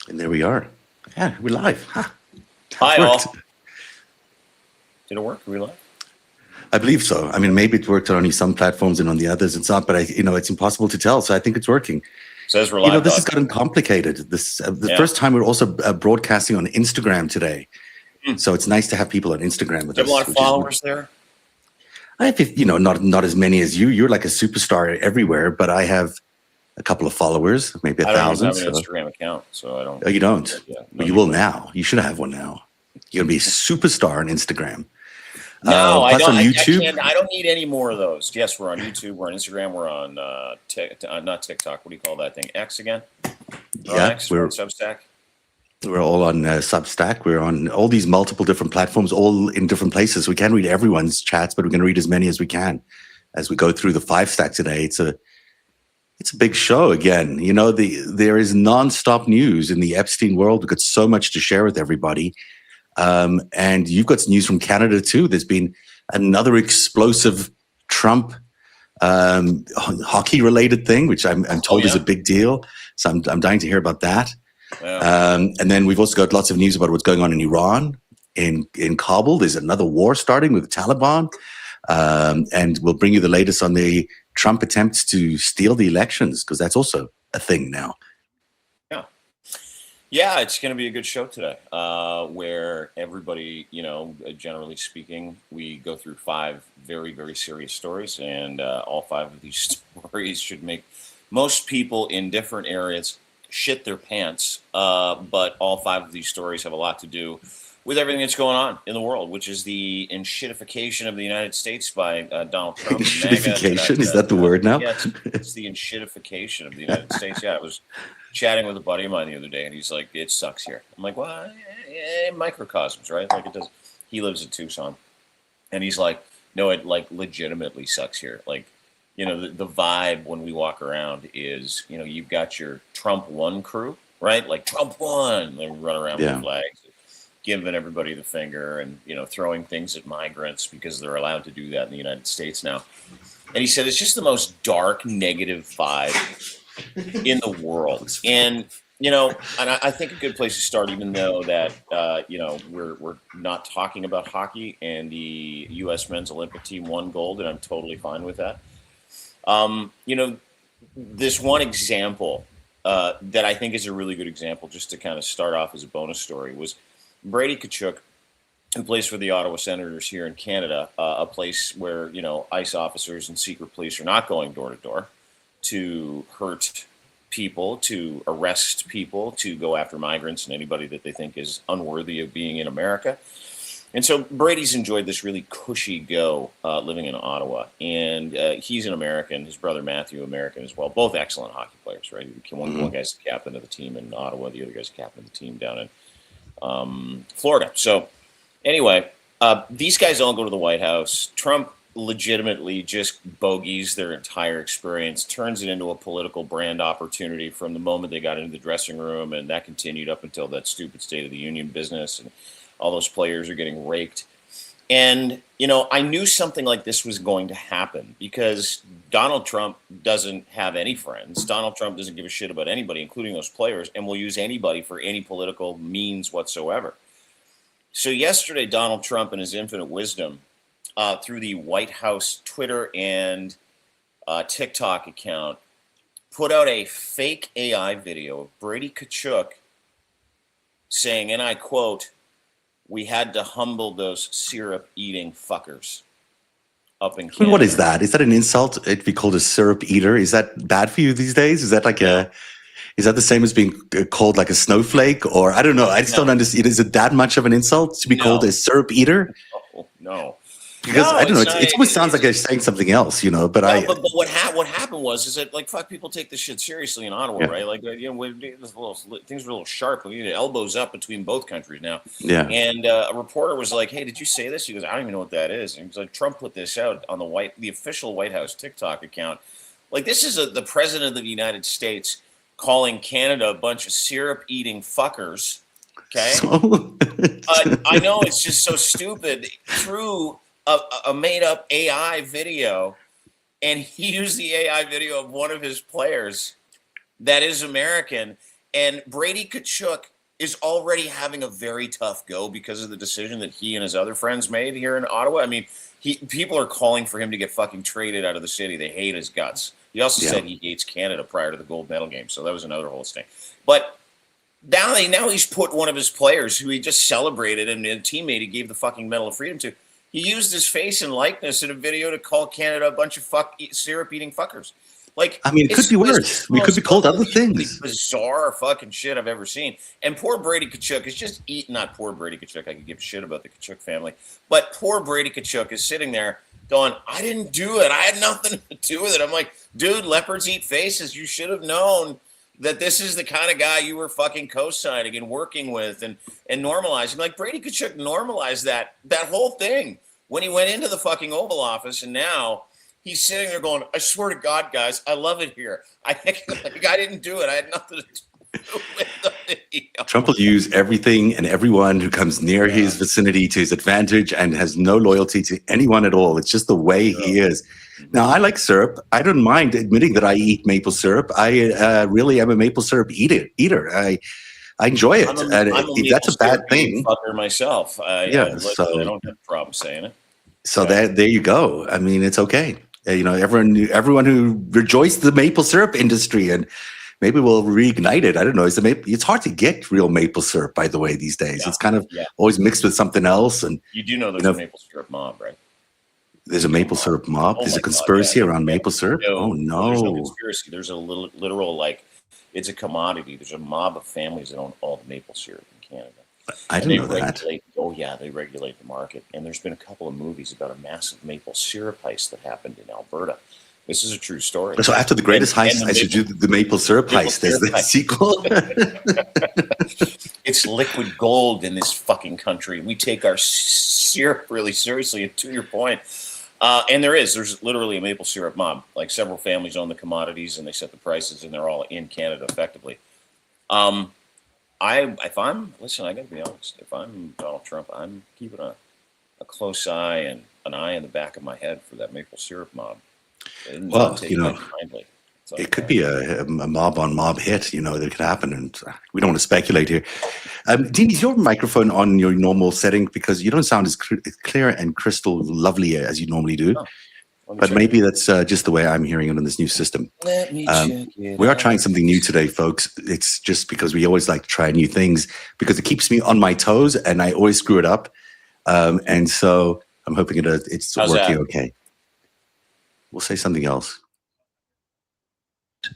And there we are. Yeah, we're live. Ha. Hi, It worked. all. Did it work? Are we live? I believe so. I mean, maybe it worked on only some platforms and on the others it's not, but it's impossible to tell. So I think it's working. Says we're live, This has dog. gotten complicated. The Yeah. first time we're also broadcasting on Instagram today. Hmm. So it's nice to have people on Instagram with Do you have a lot us, of which is, followers there? I have, not as many as you. You're like a superstar everywhere, but I have a couple of followers, maybe I don't even 1,000. have an So Instagram account, so I don't. oh, you don't? Yeah, no Well, you need will to. now. You should have one now. You're gonna be a superstar on Instagram. No, I Plus don't. on I YouTube. can't. I don't need any more of those. Yes, we're on YouTube. We're on Instagram. We're on not TikTok. What do you call that thing? X again? We're on Yeah, X. We're on Substack. we're all on Substack. We're on all these multiple different platforms, all in different places. We can't read everyone's chats, but we're going to read as many as we can as we go through the FiveStack today. It's a big show again. There is nonstop news in the Epstein world. We've got so much to share with everybody, and you've got some news from Canada too. There's been another explosive Trump hockey-related thing, which I'm told is a big deal. So I'm dying to hear about that. Yeah. And then we've also got lots of news about what's going on in Iran, in Kabul. There's another war starting with the Taliban. And we'll bring you the latest on the Trump attempts to steal the elections, because that's also a thing now. Yeah, it's going to be a good show today, where everybody, generally speaking, we go through 5 very, very serious stories, and all 5 of these stories should make most people in different areas shit their pants. But all 5 of these stories have a lot to do with everything that's going on in the world, which is the enshittification of the United States by Donald Trump. Enshittification? Is that the word now? Yeah, it's the enshittification of the United States. Yeah, I was chatting with a buddy of mine the other day, and he's like, "It sucks here." I'm like, "Well, microcosms, right? Like it does." He lives in Tucson, and he's like, "No, it like legitimately sucks here. Like, the vibe when we walk around is, you've got your Trump One crew, right? Like Trump One, they run around with flags, giving everybody the finger, and throwing things at migrants because they're allowed to do that in the United States now." And he said it's just the most dark, negative vibe in the world. And I think a good place to start, even though that we're not talking about hockey, and the U.S. men's Olympic team won gold, and I'm totally fine with that. This one example that I think is a really good example, just to kind of start off as a bonus story, was Brady Tkachuk, who plays for the Ottawa Senators here in Canada, a place where ICE officers and secret police are not going door to door to hurt people, to arrest people, to go after migrants and anybody that they think is unworthy of being in America. And so Brady's enjoyed this really cushy go living in Ottawa. And he's an American. His brother Matthew, American as well. Both excellent hockey players, right? One guy's the captain of the team in Ottawa. The other guy's the captain of the team down in Florida. So anyway, these guys all go to the White House. Trump legitimately just bogeys their entire experience, turns it into a political brand opportunity from the moment they got into the dressing room, and that continued up until that stupid State of the Union business, and all those players are getting raked. And, I knew something like this was going to happen because Donald Trump doesn't have any friends. Donald Trump doesn't give a shit about anybody, including those players, and will use anybody for any political means whatsoever. So yesterday, Donald Trump, in his infinite wisdom, through the White House Twitter and TikTok account, put out a fake AI video of Brady Tkachuk saying, and I quote, "We had to humble those syrup-eating fuckers up in Canada." What is that? Is that an insult? It'd be called a syrup eater. Is that bad for you these days? Is that is that the same as being called like a snowflake? Or I don't know. I just don't understand. Is it that much of an insult to be called a syrup eater? No. Because I don't know. It almost sounds like they're saying something else, but but what happened was that, like, fuck, people take this shit seriously in Ottawa, right? Like, things were a little sharp. We need elbows up between both countries now. Yeah. And a reporter was like, "Hey, did you say this?" He goes, "I don't even know what that is." And he's like, "Trump put this out on the official White House TikTok account." Like, this is the president of the United States calling Canada a bunch of syrup-eating fuckers. Okay. I know, it's just so stupid. Through a made-up AI video, and he used the AI video of one of his players that is American, And Brady Kachuk is already having a very tough go because of the decision that he and his other friends made here in Ottawa. I mean, people are calling for him to get fucking traded out of the city. They hate his guts. He also said he hates Canada prior to the gold medal game, so that was another whole thing. But now he's put one of his players who he just celebrated and a teammate he gave the fucking Medal of Freedom to. He used his face and likeness in a video to call Canada a bunch of syrup-eating fuckers. Like, I mean, it could be worse. We could be called other things. Bizarre fucking shit I've ever seen. And poor Brady Kachuk is just eating. Not poor Brady Kachuk. I could give a shit about the Kachuk family. But poor Brady Kachuk is sitting there going, I didn't do it. I had nothing to do with it. I'm like, dude, leopards eat faces. You should have known that this is the kind of guy you were fucking co-signing and working with and normalizing. Like, Brady Kachuk normalized that whole thing when he went into the fucking Oval Office, and now he's sitting there going, I swear to God, guys, I love it here. I didn't do it. I had nothing to do with the video. Trump will use everything and everyone who comes near his vicinity to his advantage and has no loyalty to anyone at all. It's just the way he is. Now, I like syrup. I don't mind admitting that I eat maple syrup. I really am a maple syrup eater. I enjoy it. If that's a bad thing. Fucker myself. I don't have a problem saying it. So there you go. I mean, it's okay. Everyone who rejoiced the maple syrup industry, and maybe we'll reignite it. I don't know. It's hard to get real maple syrup, by the way, these days. It's kind of always mixed with something else. And you do know there's a maple syrup mob, right? There's a maple syrup mob. There's a conspiracy around maple syrup. No. There's no conspiracy. There's a literal, like, it's a commodity. There's a mob of families that own all the maple syrup in Canada. I didn't know that. They regulate the market. And there's been a couple of movies about a massive maple syrup heist that happened in Alberta. This is a true story. So after the greatest heist, I should do the maple syrup heist. There's the sequel. It's liquid gold in this fucking country. We take our syrup really seriously. And to your point, and there's literally a maple syrup mob. Like, several families own the commodities and they set the prices, and they're all in Canada effectively. I gotta be honest. If I'm Donald Trump, I'm keeping a close eye and an eye in the back of my head for that maple syrup mob. Well, it could be a mob on mob hit, that could happen, and we don't want to speculate here. Dean, is your microphone on your normal setting? Because you don't sound as clear and crystal lovely as you normally do. But maybe that's just the way I'm hearing it on this new system. Let me check it We are out. trying something new today, folks. It's just because we always like to try new things because it keeps me on my toes and I always screw it up. And so I'm hoping it's How's working that? okay. We'll say something else.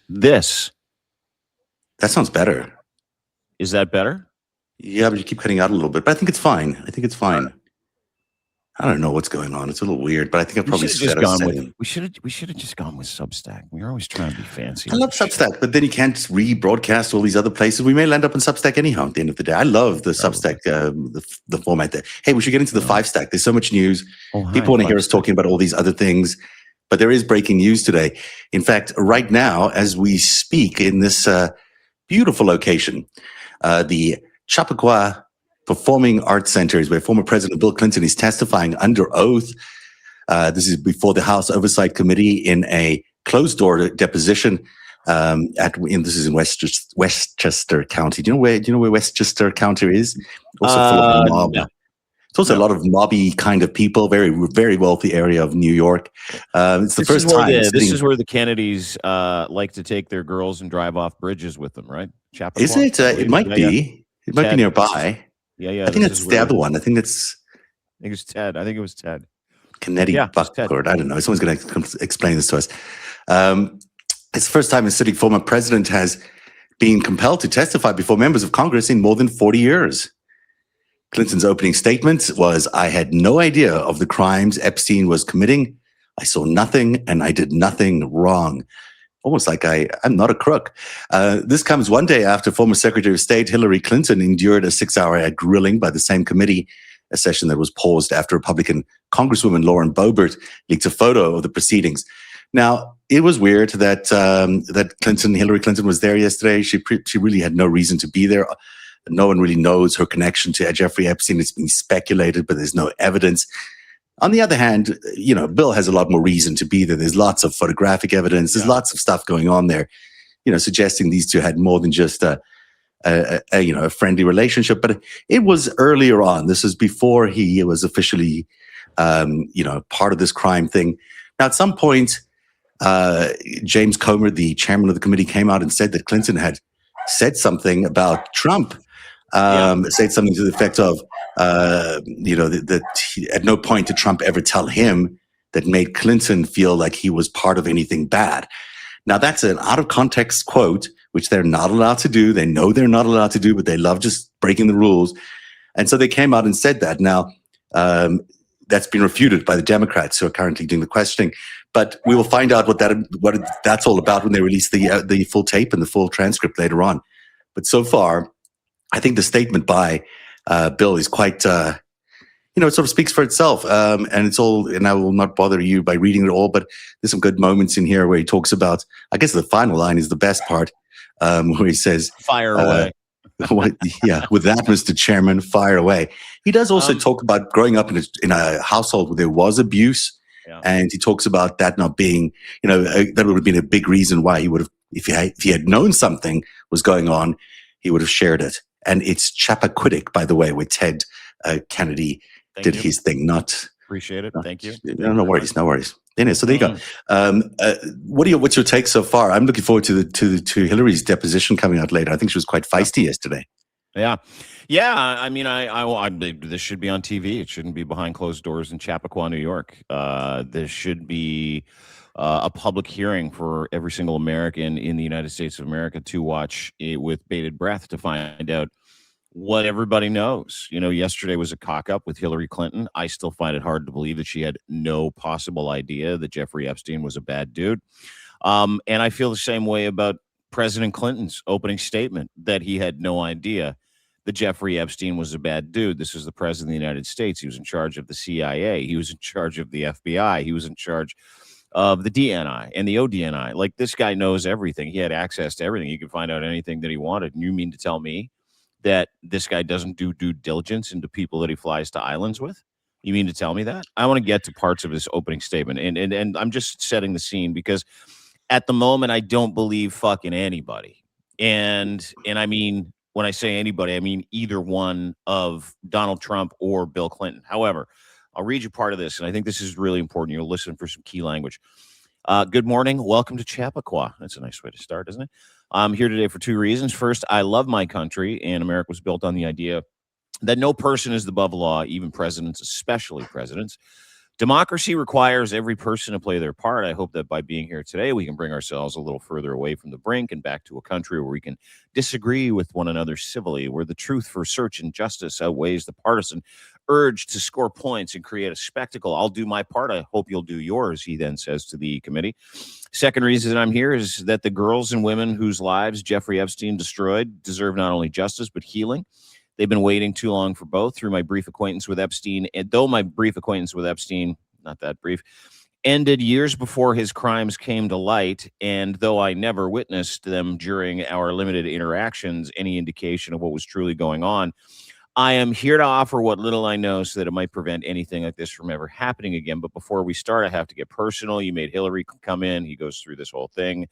This. That sounds better. Is that better? Yeah, but you keep cutting out a little bit. But I think it's fine. I don't know what's going on. It's a little weird, but I think I've probably set a setting. We should have just gone with Substack. We're always trying to be fancy. I love Substack, but then you can't rebroadcast all these other places. We may land up on Substack anyhow at the end of the day. I love the Substack, the format there. Hey, we should get into the FiveStack. There's so much news. People want to hear us talking about all these other things, but there is breaking news today. In fact, right now, as we speak in this beautiful location, the Chappaqua Performing Arts Center is where former President Bill Clinton is testifying under oath. This is before the House Oversight Committee in a closed-door deposition. This is in Westchester County. Do you know where Westchester County is? Also full of mob. No. It's also a lot of mobby kind of people. Very, very wealthy area of New York. It's the first time. This is where the Kennedys like to take their girls and drive off bridges with them, right? Chappaqua? Is it? It might be. Yeah. It might be nearby. Yeah. I think that's the other one. I think it's. I think it's Ted. I think it was Ted. Kennedy Buckford. I don't know. Someone's going to explain this to us. It's the first time a sitting former president has been compelled to testify before members of Congress in more than 40 years. Clinton's opening statement was, I had no idea of the crimes Epstein was committing. I saw nothing and I did nothing wrong. Almost like I'm not a crook. This comes one day after former Secretary of State Hillary Clinton endured a 6-hour grilling by the same committee, a session that was paused after Republican Congresswoman Lauren Boebert leaked a photo of the proceedings. Now, it was weird that Hillary Clinton was there yesterday. She really had no reason to be there. No one really knows her connection to Jeffrey Epstein. It's been speculated, but there's no evidence. On the other hand, Bill has a lot more reason to be there. There's lots of photographic evidence. There's lots of stuff going on there, suggesting these two had more than just a a friendly relationship. But it was earlier on. This is before he was officially, part of this crime thing. Now, at some point, James Comer, the chairman of the committee, came out and said that Clinton had said something about Trump. Said something to the effect of, that at no point did Trump ever tell him that made Clinton feel like he was part of anything bad. Now, that's an out of context quote, which they're not allowed to do. They know they're not allowed to do, but they love just breaking the rules. And so they came out and said that. Now, that's been refuted by the Democrats who are currently doing the questioning. But we will find out what that's all about when they release the full tape and the full transcript later on. But so far, I think the statement by Bill is quite, it sort of speaks for itself. And it's all, and I will not bother you by reading it all, but there's some good moments in here where he talks about, I guess the final line is the best part, where he says, fire away. With that, Mr. Chairman, fire away. He does also talk about growing up in a household where there was abuse. Yeah. And he talks about that not being, that would have been a big reason why he would have, if he had known something was going on, he would have shared it. And it's Chappaquiddick, by the way, where Ted Kennedy did his thing. Appreciate it. Thank you. No worries. Anyway, so there you go. What's your take so far? I'm looking forward to Hillary's deposition coming out later. I think she was quite feisty yesterday. Yeah. I mean, this should be on TV. It shouldn't be behind closed doors in Chappaqua, New York. There should be a public hearing for every single American in the United States of America to watch it with bated breath to find out what everybody knows. Yesterday was a cock-up with Hillary Clinton. I still find it hard to believe that she had no possible idea that Jeffrey Epstein was a bad dude. And I feel the same way about President Clinton's opening statement, that he had no idea that Jeffrey Epstein was a bad dude. This is the president of the United States. He was in charge of the CIA. He was in charge of the FBI. He was in charge of the DNI and the ODNI. Like, this guy knows everything. He had access to everything. He could find out anything that he wanted. And you mean to tell me that this guy doesn't do due diligence into people that he flies to islands with? You mean to tell me that? I want to get to parts of his opening statement. And I'm just setting the scene because at the moment, I don't believe fucking anybody. And I mean, when I say anybody, I mean either one of Donald Trump or Bill Clinton. However, I'll read you part of this, and I think this is really important. You'll listen for some key language. Good morning. Welcome to Chappaqua. That's a nice way to start, isn't it? I'm here today for two reasons. First, I love my country, and America was built on the idea that no person is above law, even presidents, especially presidents. Democracy requires every person to play their part. I hope that by being here today, we can bring ourselves a little further away from the brink and back to a country where we can disagree with one another civilly, where the truth for search and justice outweighs the partisan urge to score points and create a spectacle. I'll do my part. I hope you'll do yours, he then says to the committee. Second reason I'm here is that the girls and women whose lives Jeffrey Epstein destroyed deserve not only justice, but healing. They've been waiting too long for both. Through my brief acquaintance with Epstein, and though my brief acquaintance with Epstein, not that brief, ended years before his crimes came to light, and though I never witnessed them during our limited interactions, any indication of what was truly going on, I am here to offer what little I know so that it might prevent anything like this from ever happening again. But before we start, I have to get personal. You made Hillary come in. He goes through this whole thing.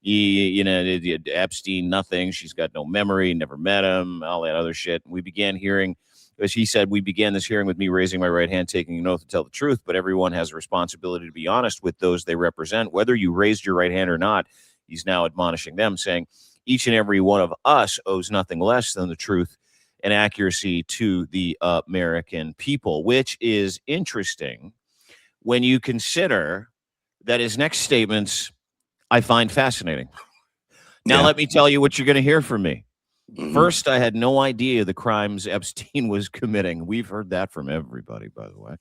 Epstein, nothing. She's got no memory, never met him, all that other shit. We began hearing, as he said, we began this hearing with me raising my right hand, taking an oath to tell the truth. But everyone has a responsibility to be honest with those they represent, whether you raised your right hand or not. He's now admonishing them, saying each and every one of us owes nothing less than the truth and accuracy to the American people, which is interesting when you consider that his next statements I find fascinating. Now, let me tell you what you're going to hear from me. First, I had no idea the crimes Epstein was committing. We've heard that from everybody, by the way.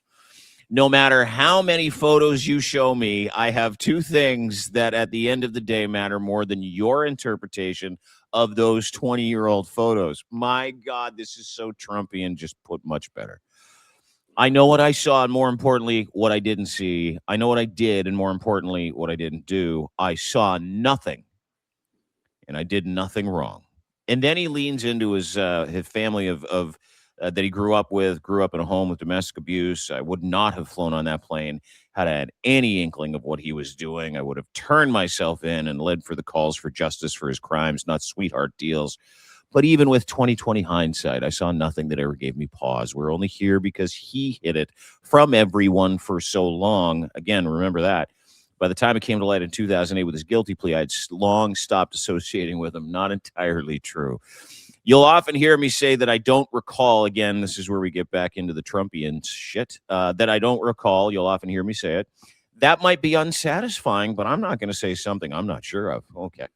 No matter how many photos you show me, I have two things that at the end of the day matter more than your interpretation of those 20-year-old photos. My God, this is so Trumpian, just put much better. I know what I saw, and more importantly, what I didn't see. I know what I did, and more importantly, what I didn't do. I saw nothing, and I did nothing wrong. And then he leans into his family of that he grew up in a home with domestic abuse. I would not have flown on that plane had I had any inkling of what he was doing. I would have turned myself in and led for the calls for justice for his crimes, not sweetheart deals. But even with 2020 hindsight, I saw nothing that ever gave me pause. We're only here because he hid it from everyone for so long. Again, remember that. By the time it came to light in 2008 with his guilty plea, I'd long stopped associating with him. Not entirely true. You'll often hear me say that I don't recall. Again, this is where we get back into the Trumpian shit. That I don't recall. You'll often hear me say it. That might be unsatisfying, but I'm not going to say something I'm not sure of. Okay.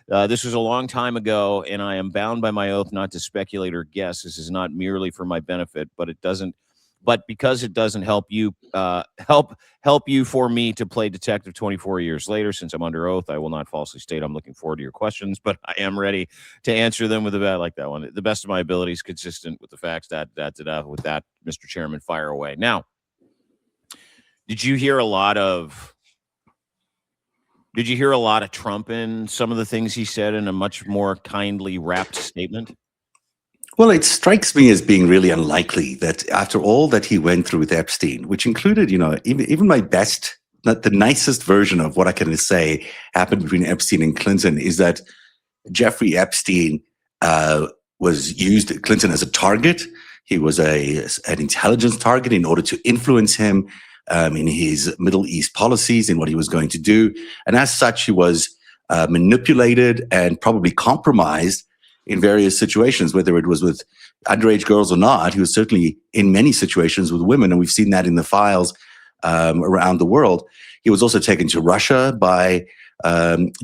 This was a long time ago, and I am bound by my oath not to speculate or guess. This is not merely for my benefit, but it doesn't. But because it doesn't help you, help you for me to play detective 24 years later. Since I'm under oath, I will not falsely state I'm looking forward to your questions, but I am ready to answer them with I like that one. The best of my abilities, consistent with the facts. With that, Mr. Chairman, fire away. Now, did you hear a lot of Trump in some of the things he said in a much more kindly wrapped statement? Well, it strikes me as being really unlikely that after all that he went through with Epstein, which included, even my best, not the nicest version of what I can say happened between Epstein and Clinton is that Jeffrey Epstein used Clinton as a target. He was an intelligence target in order to influence him in his Middle East policies, in what he was going to do. And as such, he was manipulated and probably compromised in various situations, whether it was with underage girls or not. He was certainly in many situations with women, and we've seen that in the files around the world. He was also taken to Russia by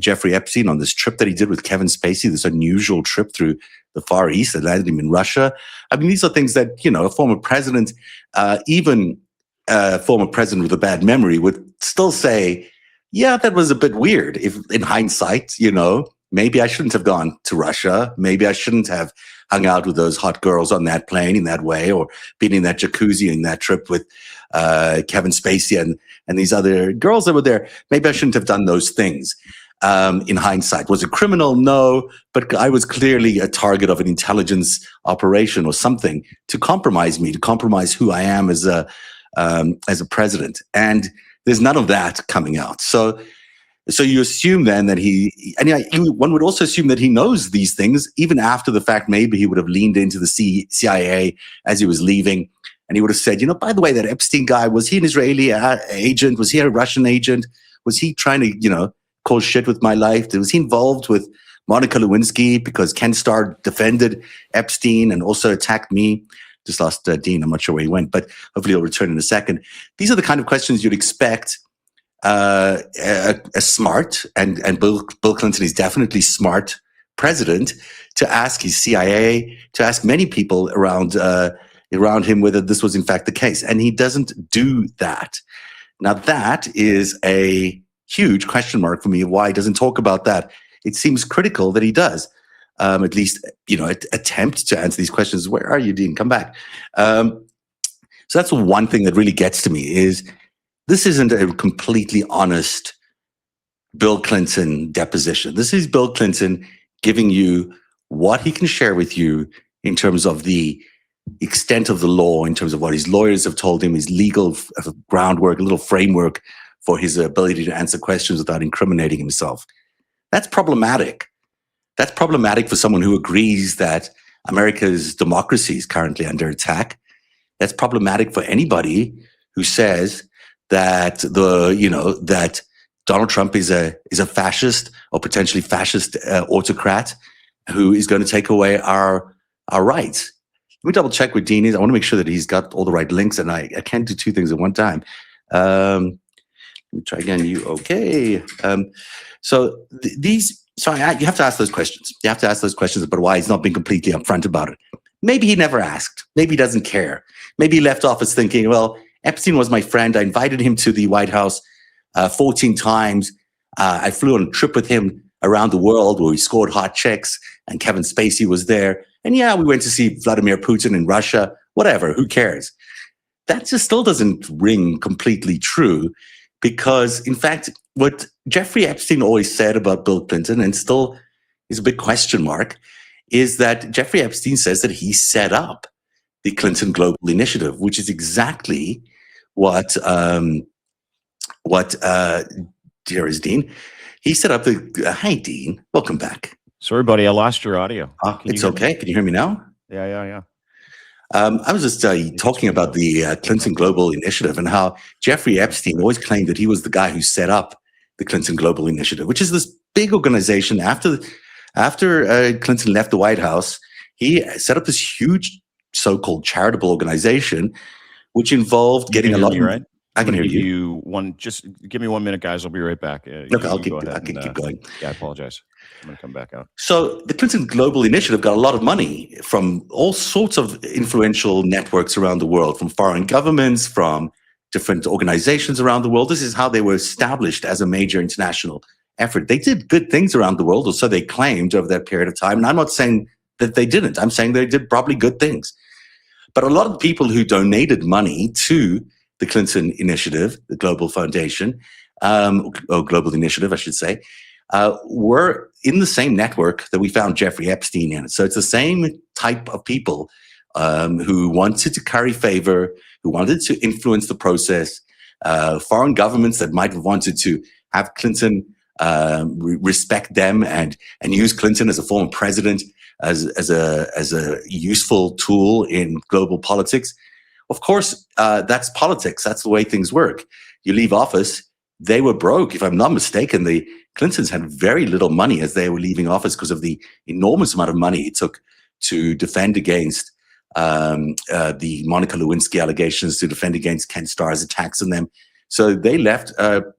Jeffrey Epstein on this trip that he did with Kevin Spacey, this unusual trip through the Far East that landed him in Russia. I mean, these are things that, a former president, even a former president with a bad memory, would still say, yeah, that was a bit weird. If in hindsight, maybe I shouldn't have gone to Russia. Maybe I shouldn't have hung out with those hot girls on that plane in that way, or been in that jacuzzi in that trip with Kevin Spacey and these other girls that were there. Maybe I shouldn't have done those things. In hindsight, was it criminal? No, but I was clearly a target of an intelligence operation or something to compromise me, to compromise who I am as a president. And there's none of that coming out. So you assume then that one would also assume that he knows these things, even after the fact. Maybe he would have leaned into the CIA as he was leaving, and he would have said, by the way, that Epstein guy, was he an Israeli agent? Was he a Russian agent? Was he trying to, cause shit with my life? Was he involved with Monica Lewinsky because Ken Starr defended Epstein and also attacked me? Just lost Dean. I'm not sure where he went, but hopefully he'll return in a second. These are the kind of questions you'd expect a smart, and Bill Clinton is definitely smart president, to ask his CIA, to ask many people around him whether this was in fact the case. And he doesn't do that. Now that is a huge question mark for me of why he doesn't talk about that. It seems critical that he does. At least, attempt to answer these questions. Where are you, Dean? Come back. So that's one thing that really gets to me is this isn't a completely honest Bill Clinton deposition. This is Bill Clinton giving you what he can share with you in terms of the extent of the law, in terms of what his lawyers have told him, his legal groundwork, a little framework for his ability to answer questions without incriminating himself. That's problematic. That's problematic for someone who agrees that America's democracy is currently under attack. That's problematic for anybody who says that that Donald Trump is a fascist or potentially fascist autocrat who is going to take away our rights. Let me double check with Dean. I want to make sure that he's got all the right links, and I can't do two things at one time. Let me try again. You okay? So you have to ask those questions. You have to ask those questions about why he's not been completely upfront about it. Maybe he never asked. Maybe he doesn't care. Maybe he left office thinking, well, Epstein was my friend. I invited him to the White House 14 times. I flew on a trip with him around the world where we scored hot checks, and Kevin Spacey was there. And yeah, we went to see Vladimir Putin in Russia. Whatever, who cares? That just still doesn't ring completely true, because in fact, what Jeffrey Epstein always said about Bill Clinton, and still is a big question mark, is that Jeffrey Epstein says that he set up the Clinton Global Initiative, which is exactly what here is Dean. He set up hi Dean, welcome back. Sorry, buddy, I lost your audio. It's okay. Can you hear me now? Yeah. I was just talking about the Clinton Global Initiative and how Jeffrey Epstein always claimed that he was the guy who set up the Clinton Global Initiative, which is this big organization. After Clinton left the White House, he set up this huge so-called charitable organization, which involved getting a lot of. Right? I can hear give you. Just give me 1 minute, guys. I'll be right back. Look, I can keep going. Yeah, I apologize. I'm going to come back out. So the Clinton Global Initiative got a lot of money from all sorts of influential networks around the world, from foreign governments, from different organizations around the world. This is how they were established as a major international effort. They did good things around the world, or so they claimed over that period of time. And I'm not saying that they didn't. I'm saying they did probably good things. But a lot of the people who donated money to the Clinton Initiative, the Global Foundation, or Global Initiative, I should say, were in the same network that we found Jeffrey Epstein in. So it's the same type of people who wanted to curry favor, who wanted to influence the process, foreign governments that might have wanted to have Clinton respect them and use Clinton as a former president as a useful tool in global politics. Of course, that's politics. That's the way things work. You leave office. They were broke. If I'm not mistaken, the Clintons had very little money as they were leaving office because of the enormous amount of money it took to defend against the Monica Lewinsky allegations, to defend against Ken Starr's attacks on them. So they left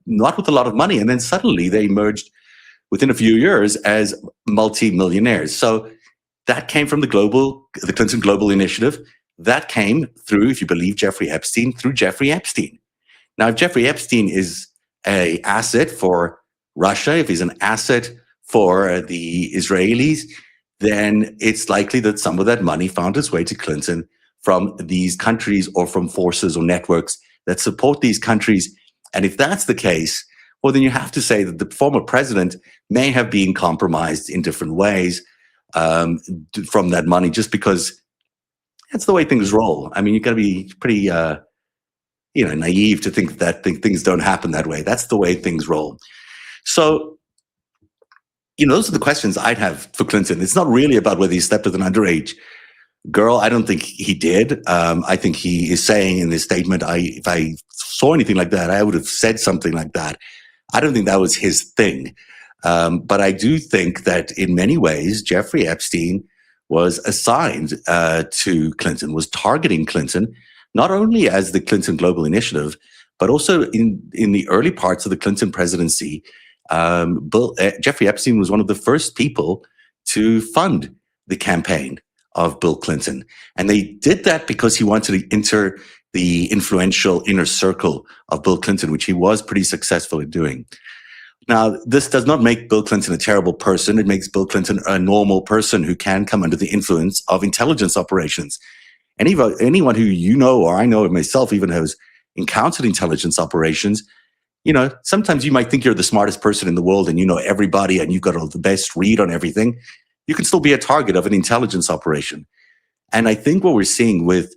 not with a lot of money, and then suddenly they emerged within a few years as multi-millionaires. So that came from the Clinton Global Initiative. That came through, if you believe Jeffrey Epstein, through Jeffrey Epstein. Now, if Jeffrey Epstein is an asset for Russia, if he's an asset for the Israelis, then it's likely that some of that money found its way to Clinton from these countries or from forces or networks that support these countries. And if that's the case, well, then you have to say that the former president may have been compromised in different ways from that money, just because that's the way things roll. I mean, you've got to be pretty naive to think that things don't happen that way. That's the way things roll. So, those are the questions I'd have for Clinton. It's not really about whether he slept with an underage girl. I don't think he did. I think he is saying in this statement, if I saw anything like that, I would have said something like that. I don't think that was his thing. But I do think that in many ways, Jeffrey Epstein was assigned to Clinton, was targeting Clinton, not only as the Clinton Global Initiative, but also in the early parts of the Clinton presidency. Jeffrey Epstein was one of the first people to fund the campaign of Bill Clinton. And they did that because he wanted to enter the influential inner circle of Bill Clinton, which he was pretty successful in doing. Now, this does not make Bill Clinton a terrible person. It makes Bill Clinton a normal person who can come under the influence of intelligence operations. Anyone who or I know myself even has encountered intelligence operations, sometimes you might think you're the smartest person in the world and you know everybody and you've got all the best read on everything. You can still be a target of an intelligence operation. And I think what we're seeing with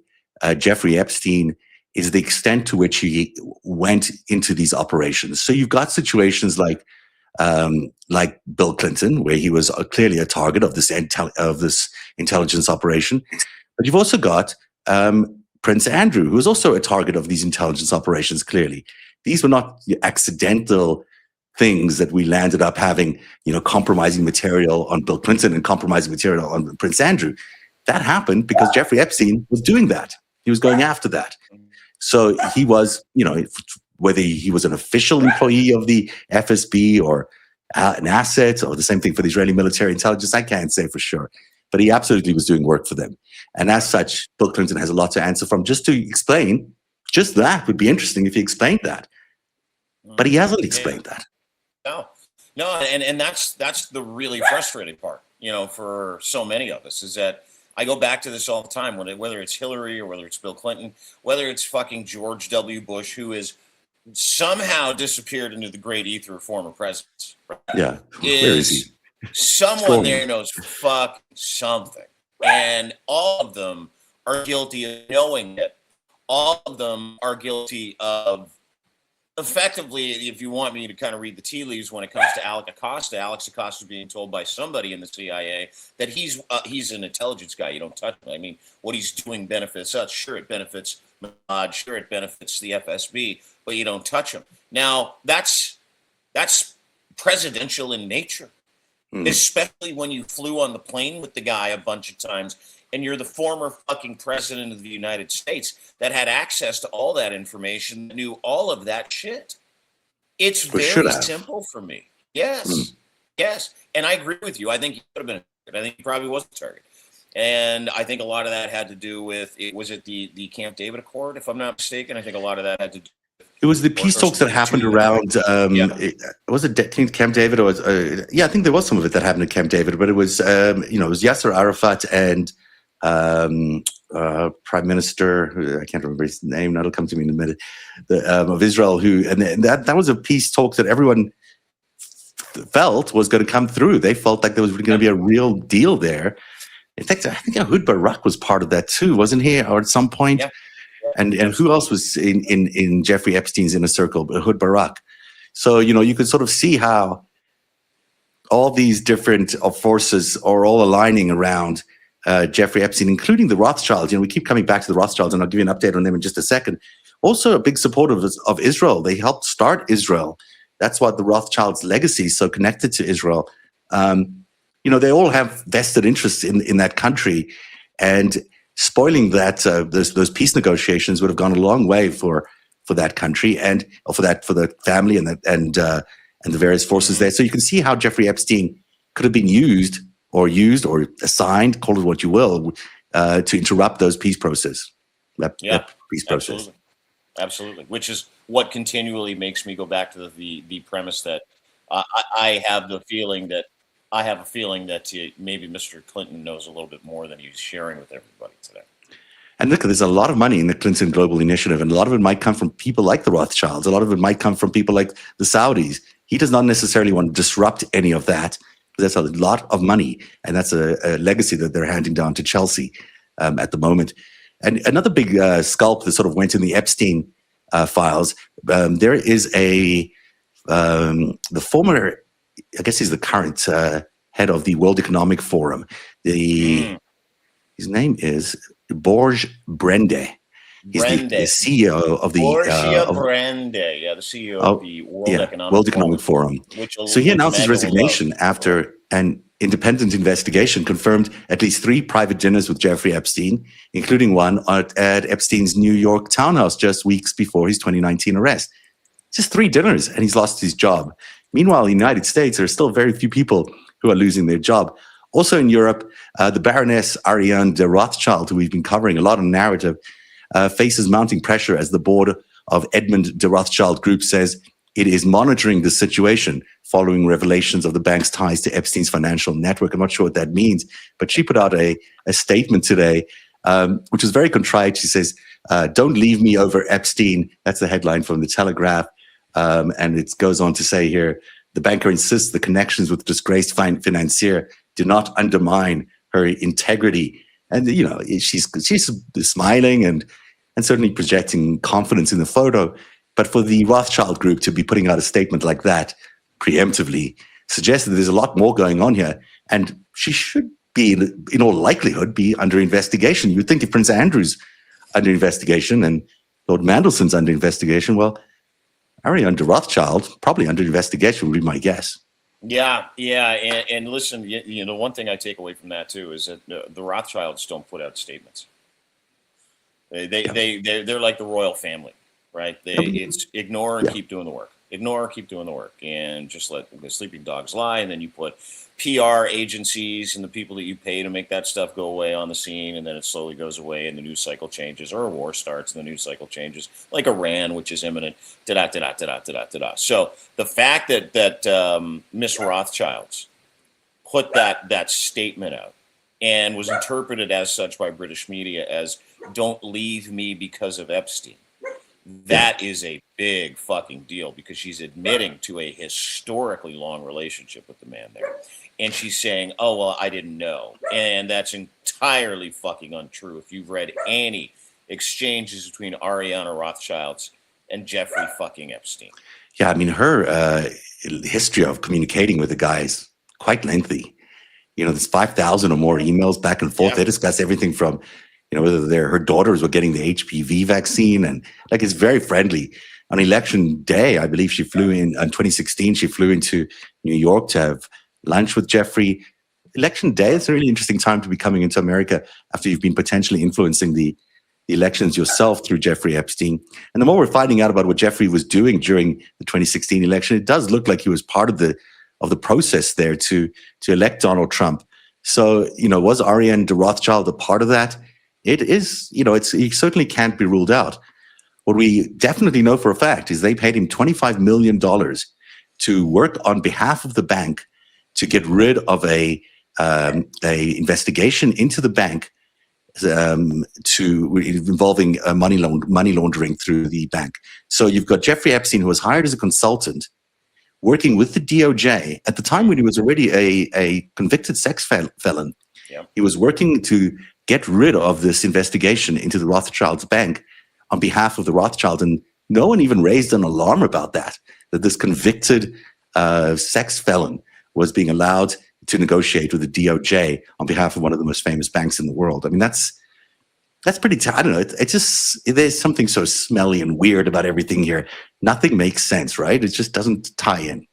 Jeffrey Epstein is the extent to which he went into these operations. So you've got situations like Bill Clinton, where he was clearly a target of this intelligence operation. But you've also got Prince Andrew, who was also a target of these intelligence operations, clearly. These were not accidental things that we landed up having, compromising material on Bill Clinton and compromising material on Prince Andrew. That happened because Jeffrey Epstein was doing that. He was going after that. So he was, whether he was an official employee of the FSB or an asset or the same thing for the Israeli military intelligence, I can't say for sure. But he absolutely was doing work for them. And as such, Bill Clinton has a lot to answer from. Just to explain, just that would be interesting if he explained that. But he hasn't explained that. No, and that's the really frustrating part, for so many of us, is that I go back to this all the time, whether it's Hillary or whether it's Bill Clinton, whether it's fucking George W. Bush, who is somehow disappeared into the great ether of former presidents. Right? Yeah, where is he? Someone there knows fuck something. And all of them are guilty of knowing it. All of them are guilty of effectively, if you want me to kind of read the tea leaves when it comes to Alex Acosta being told by somebody in the CIA that he's an intelligence guy. You don't touch him. I mean, what he's doing benefits us. Sure, it benefits Mossad. Sure, it benefits the FSB, but you don't touch him. Now, that's presidential in nature, especially when you flew on the plane with the guy a bunch of times and you're the former fucking president of the United States that had access to all that information, knew all of that shit. It's very simple for me. Yes. Yes. And I agree with you. I think he could have been a target. I think he probably was a target. And I think a lot of that had to do with, was it the Camp David Accord, if I'm not mistaken? I think a lot of that had to do. It was the peace talks that happened around, was it Camp David? Or I think there was some of it that happened at Camp David, but it was, it was Yasser Arafat and Prime Minister, I can't remember his name, that'll come to me in a minute, of Israel, and that was a peace talk that everyone felt was going to come through. They felt like there was going to be a real deal there. In fact, I think Ehud Barak was part of that too, wasn't he? Or at some point? Yeah. And who else was in Jeffrey Epstein's inner circle? Ehud Barak. So, you could sort of see how all these different forces are all aligning around Jeffrey Epstein, including the Rothschilds. We keep coming back to the Rothschilds, and I'll give you an update on them in just a second. Also a big supporter of Israel. They helped start Israel. That's why the Rothschilds' legacy is so connected to Israel. They all have vested interests in that country, and spoiling that those peace negotiations would have gone a long way for that country and for the family and the various forces there. So you can see how Jeffrey Epstein could have been used or assigned, call it what you will, to interrupt those peace process. That peace process. Absolutely. Which is what continually makes me go back to the premise that I have a feeling that maybe Mr. Clinton knows a little bit more than he's sharing with everybody today. And look, there's a lot of money in the Clinton Global Initiative, and a lot of it might come from people like the Rothschilds. A lot of it might come from people like the Saudis. He does not necessarily want to disrupt any of that. That's a lot of money, and that's a legacy that they're handing down to Chelsea at the moment. And another big scalp that sort of went in the Epstein files, there is the former, I guess he's the current head of the World Economic Forum. His name is Borge Brende. He's the CEO of the Brende, the CEO of the World Economic Forum. So he announced his resignation after an independent investigation confirmed at least 3 private dinners with Jeffrey Epstein, including one at Epstein's New York townhouse just weeks before his 2019 arrest. Just 3 dinners, and he's lost his job. Meanwhile, in the United States, there are still very few people who are losing their job. Also in Europe, the Baroness Ariane de Rothschild, who we've been covering a lot of narrative, faces mounting pressure as the board of Edmund de Rothschild Group says it is monitoring the situation following revelations of the bank's ties to Epstein's financial network. I'm not sure what that means, but she put out a statement today, which is very contrite. She says, "Don't leave me over Epstein." That's the headline from the Telegraph. And it goes on to say here, the banker insists the connections with disgraced financier do not undermine her integrity. And, she's smiling and certainly projecting confidence in the photo. But for the Rothschild Group to be putting out a statement like that preemptively suggests that there's a lot more going on here. And she should be, in all likelihood, be under investigation. You would think if Prince Andrew's under investigation and Lord Mandelson's under investigation, well, Ariane de Rothschild probably under investigation would be my guess. Yeah. And listen, one thing I take away from that too is that the Rothschilds don't put out statements. They're like the royal family, right? It's ignore and keep doing the work. Ignore, keep doing the work, and just let the sleeping dogs lie. And then you put PR agencies and the people that you pay to make that stuff go away on the scene, and then it slowly goes away, and the news cycle changes, or a war starts, and the news cycle changes, like Iran, which is imminent. So the fact that Miss Rothschilds put that statement out and was interpreted as such by British media as "don't leave me because of Epstein." That is a big fucking deal, because she's admitting to a historically long relationship with the man there. And she's saying, "Oh, well, I didn't know." And that's entirely fucking untrue. If you've read any exchanges between Ariana Rothschild's and Jeffrey fucking Epstein. Yeah, I mean, her history of communicating with the guy is quite lengthy. There's 5,000 or more emails back and forth. Yeah. They discuss everything from, whether her daughters were getting the HPV vaccine, and like it's very friendly. On election day, I believe she flew in 2016. She flew into New York to have lunch with Jeffrey. Election day, it's a really interesting time to be coming into America after you've been potentially influencing the elections yourself through Jeffrey Epstein. And the more we're finding out about what Jeffrey was doing during the 2016 election, it does look like he was part of the process there to elect Donald Trump. So, was Ariane de Rothschild a part of that? It is, it certainly can't be ruled out. What we definitely know for a fact is they paid him $25 million to work on behalf of the bank to get rid of a investigation into the bank involving money laundering through the bank. So you've got Jeffrey Epstein, who was hired as a consultant, working with the DOJ at the time when he was already a convicted sex felon. Yep. He was working to get rid of this investigation into the Rothschilds' bank on behalf of the Rothschilds, and no one even raised an alarm about that this convicted sex felon was being allowed to negotiate with the DOJ on behalf of one of the most famous banks in the world. I mean, that's pretty. I don't know. It's just there's something so smelly and weird about everything here. Nothing makes sense, right? It just doesn't tie in.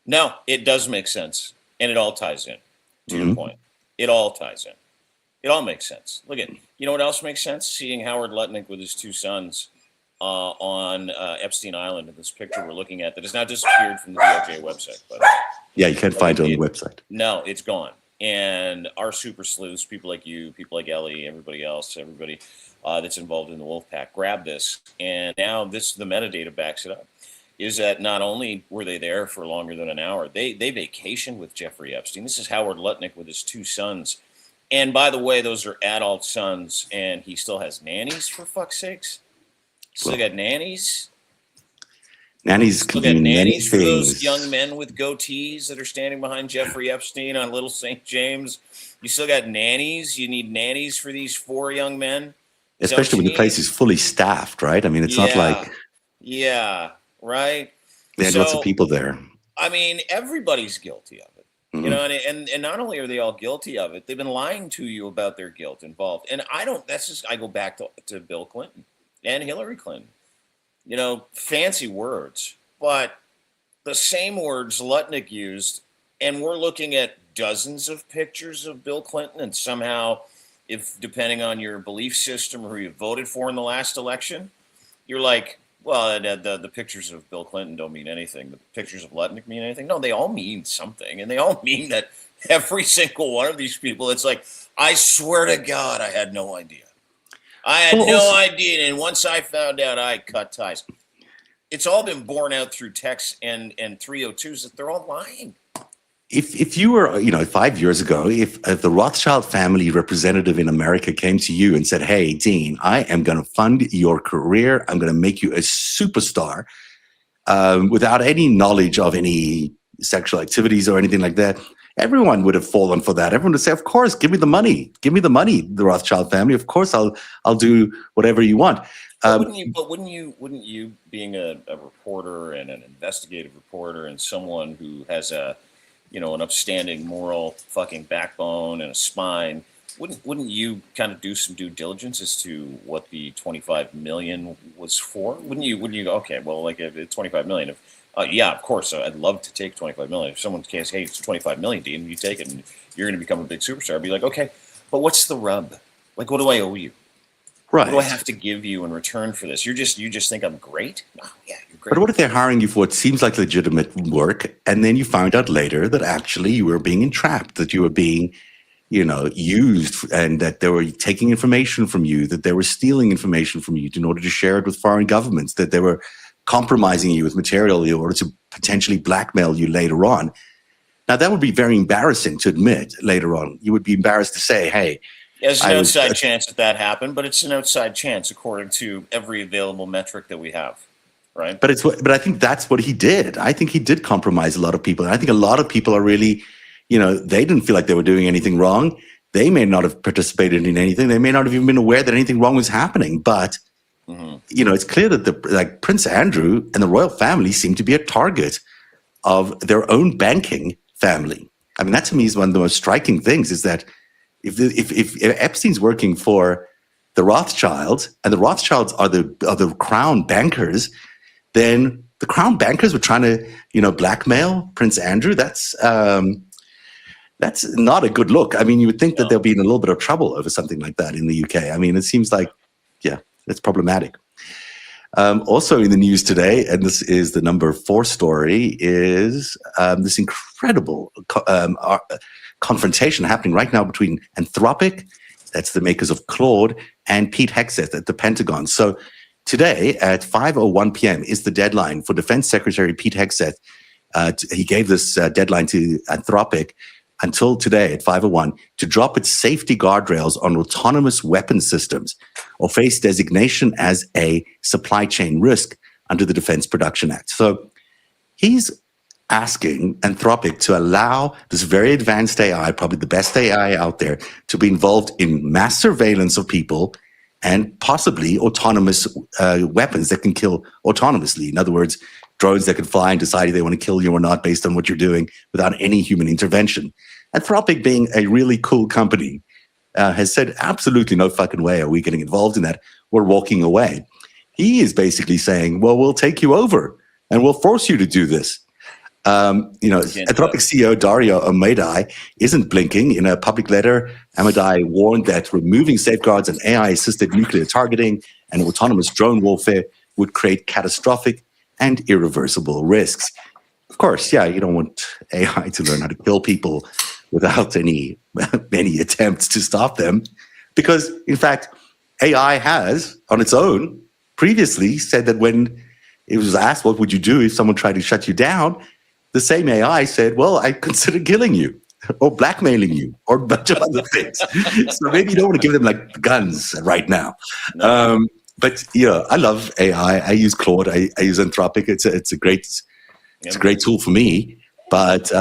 No, it does make sense, and it all ties in. To your point, it all ties in. It all makes sense. Look at, what else makes sense? Seeing Howard Lutnick with his two sons on Epstein Island in this picture we're looking at that has now disappeared from the DOJ website. By the way. Yeah, you can't find it on the website. No, it's gone. And our super sleuths, people like you, people like Ellie, everybody else, everybody that's involved in the wolf pack, grab this. And now the metadata backs it up. Is that not only were they there for longer than an hour, they vacationed with Jeffrey Epstein. This is Howard Lutnick with his two sons. And by the way, those are adult sons, and he still has nannies, for fuck's sakes. Still got nannies. Nannies can do many for those things. young men with goatees that are standing behind Jeffrey Epstein on Little St. James. You still got nannies. You need nannies for these 4 young men. Especially when the place is fully staffed, right? I mean, it's not like... Yeah, right? They had lots of people there. I mean, everybody's guilty of it. Mm-hmm. And not only are they all guilty of it, they've been lying to you about their guilt involved. And I go back to Bill Clinton and Hillary Clinton. Fancy words, but the same words Lutnick used, and we're looking at dozens of pictures of Bill Clinton, and somehow, if depending on your belief system or who you voted for in the last election, you're like, well, the pictures of Bill Clinton don't mean anything. The pictures of Lutnick mean anything? No, they all mean something, and they all mean that every single one of these people, it's like, I swear to God, I had no idea. I had no idea, and once I found out, I cut ties. It's all been borne out through texts and 302s that they're all lying. If you were, 5 years ago, if the Rothschild family representative in America came to you and said, hey, Dean, I am going to fund your career. I'm going to make you a superstar without any knowledge of any sexual activities or anything like that, everyone would have fallen for that. Everyone would say, of course, give me the money. Give me the money, the Rothschild family. Of course, I'll do whatever you want. Wouldn't you, being a reporter and an investigative reporter and someone who has an upstanding moral fucking backbone and a spine, wouldn't you kind of do some due diligence as to what the 25 million was for? Wouldn't you go, okay, well, like if it's 25 million, yeah, of course, I'd love to take 25 million. If someone says, hey, it's 25 million, Dean, you take it and you're going to become a big superstar, I'd be like, okay, but what's the rub? Like, what do I owe you? Right. What do I have to give you in return for this? You just think I'm great? Oh, yeah, you're great. But what if they're hiring you for what seems like legitimate work, and then you found out later that actually you were being entrapped, that you were being, used, and that they were taking information from you, that they were stealing information from you in order to share it with foreign governments, that they were compromising you with material in order to potentially blackmail you later on. Now, that would be very embarrassing to admit later on. You would be embarrassed to say, hey, there's an outside chance that happened, but it's an outside chance according to every available metric that we have, right? But I think that's what he did. I think he did compromise a lot of people. And I think a lot of people are really, they didn't feel like they were doing anything wrong. They may not have participated in anything. They may not have even been aware that anything wrong was happening. But It's clear that Prince Andrew and the royal family seem to be a target of their own banking family. I mean, that to me is one of the most striking things, is that if Epstein's working for the Rothschilds, and the Rothschilds are the crown bankers, then the crown bankers were trying to, blackmail Prince Andrew. That's not a good look. I mean, you would think that they'll be in a little bit of trouble over something like that in the UK. I mean, it seems like, it's problematic. Also in the news today, and this is the number 4 story, is this incredible confrontation happening right now between Anthropic, that's the makers of Claude, and Pete Hegseth at the Pentagon. So today at 5:01 p.m. is the deadline for Defense Secretary Pete Hegseth. He gave this deadline to Anthropic until today at 5:01 to drop its safety guardrails on autonomous weapon systems or face designation as a supply chain risk under the Defense Production Act. So he's asking Anthropic to allow this very advanced AI, probably the best AI out there, to be involved in mass surveillance of people and possibly autonomous weapons that can kill autonomously. In other words, drones that can fly and decide if they want to kill you or not based on what you're doing without any human intervention. Anthropic, being a really cool company, has said, absolutely no fucking way are we getting involved in that. We're walking away. He is basically saying, well, we'll take you over and we'll force you to do this. Anthropic CEO Dario Amodei isn't blinking. In a public letter, Amodei warned that removing safeguards on AI-assisted nuclear targeting and autonomous drone warfare would create catastrophic and irreversible risks. Of course, you don't want AI to learn how to kill people without any attempts to stop them, because, in fact, AI has, on its own, previously said that when it was asked, what would you do if someone tried to shut you down, the same AI said, well, I consider killing you or blackmailing you or a bunch of other things. So maybe you don't want to give them like guns right now. No. But I love AI. I use Claude. I use Anthropic. It's a great tool for me. But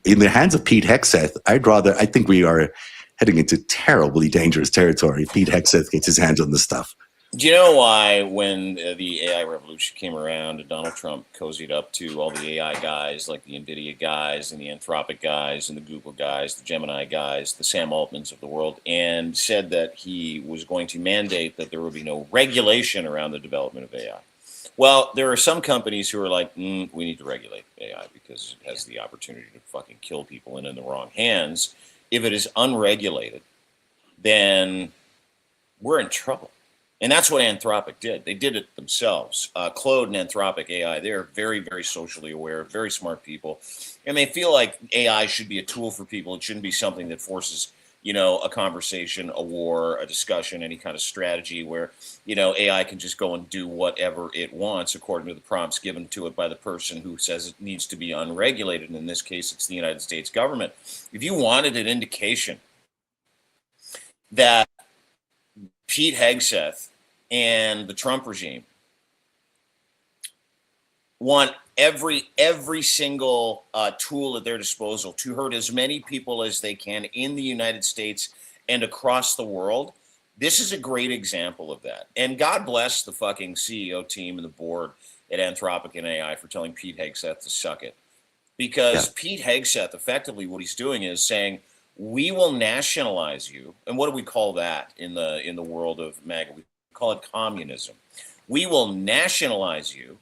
in the hands of Pete Hegseth, I think we are heading into terribly dangerous territory if Pete Hegseth gets his hands on this stuff. Do you know why, when the AI revolution came around, Donald Trump cozied up to all the AI guys, like the NVIDIA guys and the Anthropic guys and the Google guys, the Gemini guys, the Sam Altmans of the world, and said that he was going to mandate that there would be no regulation around the development of AI? Well, there are some companies who are like, we need to regulate AI because it has the opportunity to fucking kill people and in the wrong hands. If it is unregulated, then we're in trouble. And that's what Anthropic did. They did it themselves. Claude and Anthropic AI, they're very, very socially aware, very smart people. And they feel like AI should be a tool for people. It shouldn't be something that forces, a conversation, a war, a discussion, any kind of strategy where, AI can just go and do whatever it wants according to the prompts given to it by the person who says it needs to be unregulated. And in this case, it's the United States government. If you wanted an indication that Pete Hegseth and the Trump regime want every single tool at their disposal to hurt as many people as they can in the United States and across the world, this is a great example of that. And God bless the fucking CEO team and the board at Anthropic and AI for telling Pete Hegseth to suck it. Because Pete Hegseth, effectively what he's doing is saying, we will nationalize you. And what do we call that in the world of MAGA? We call it communism. We will nationalize you,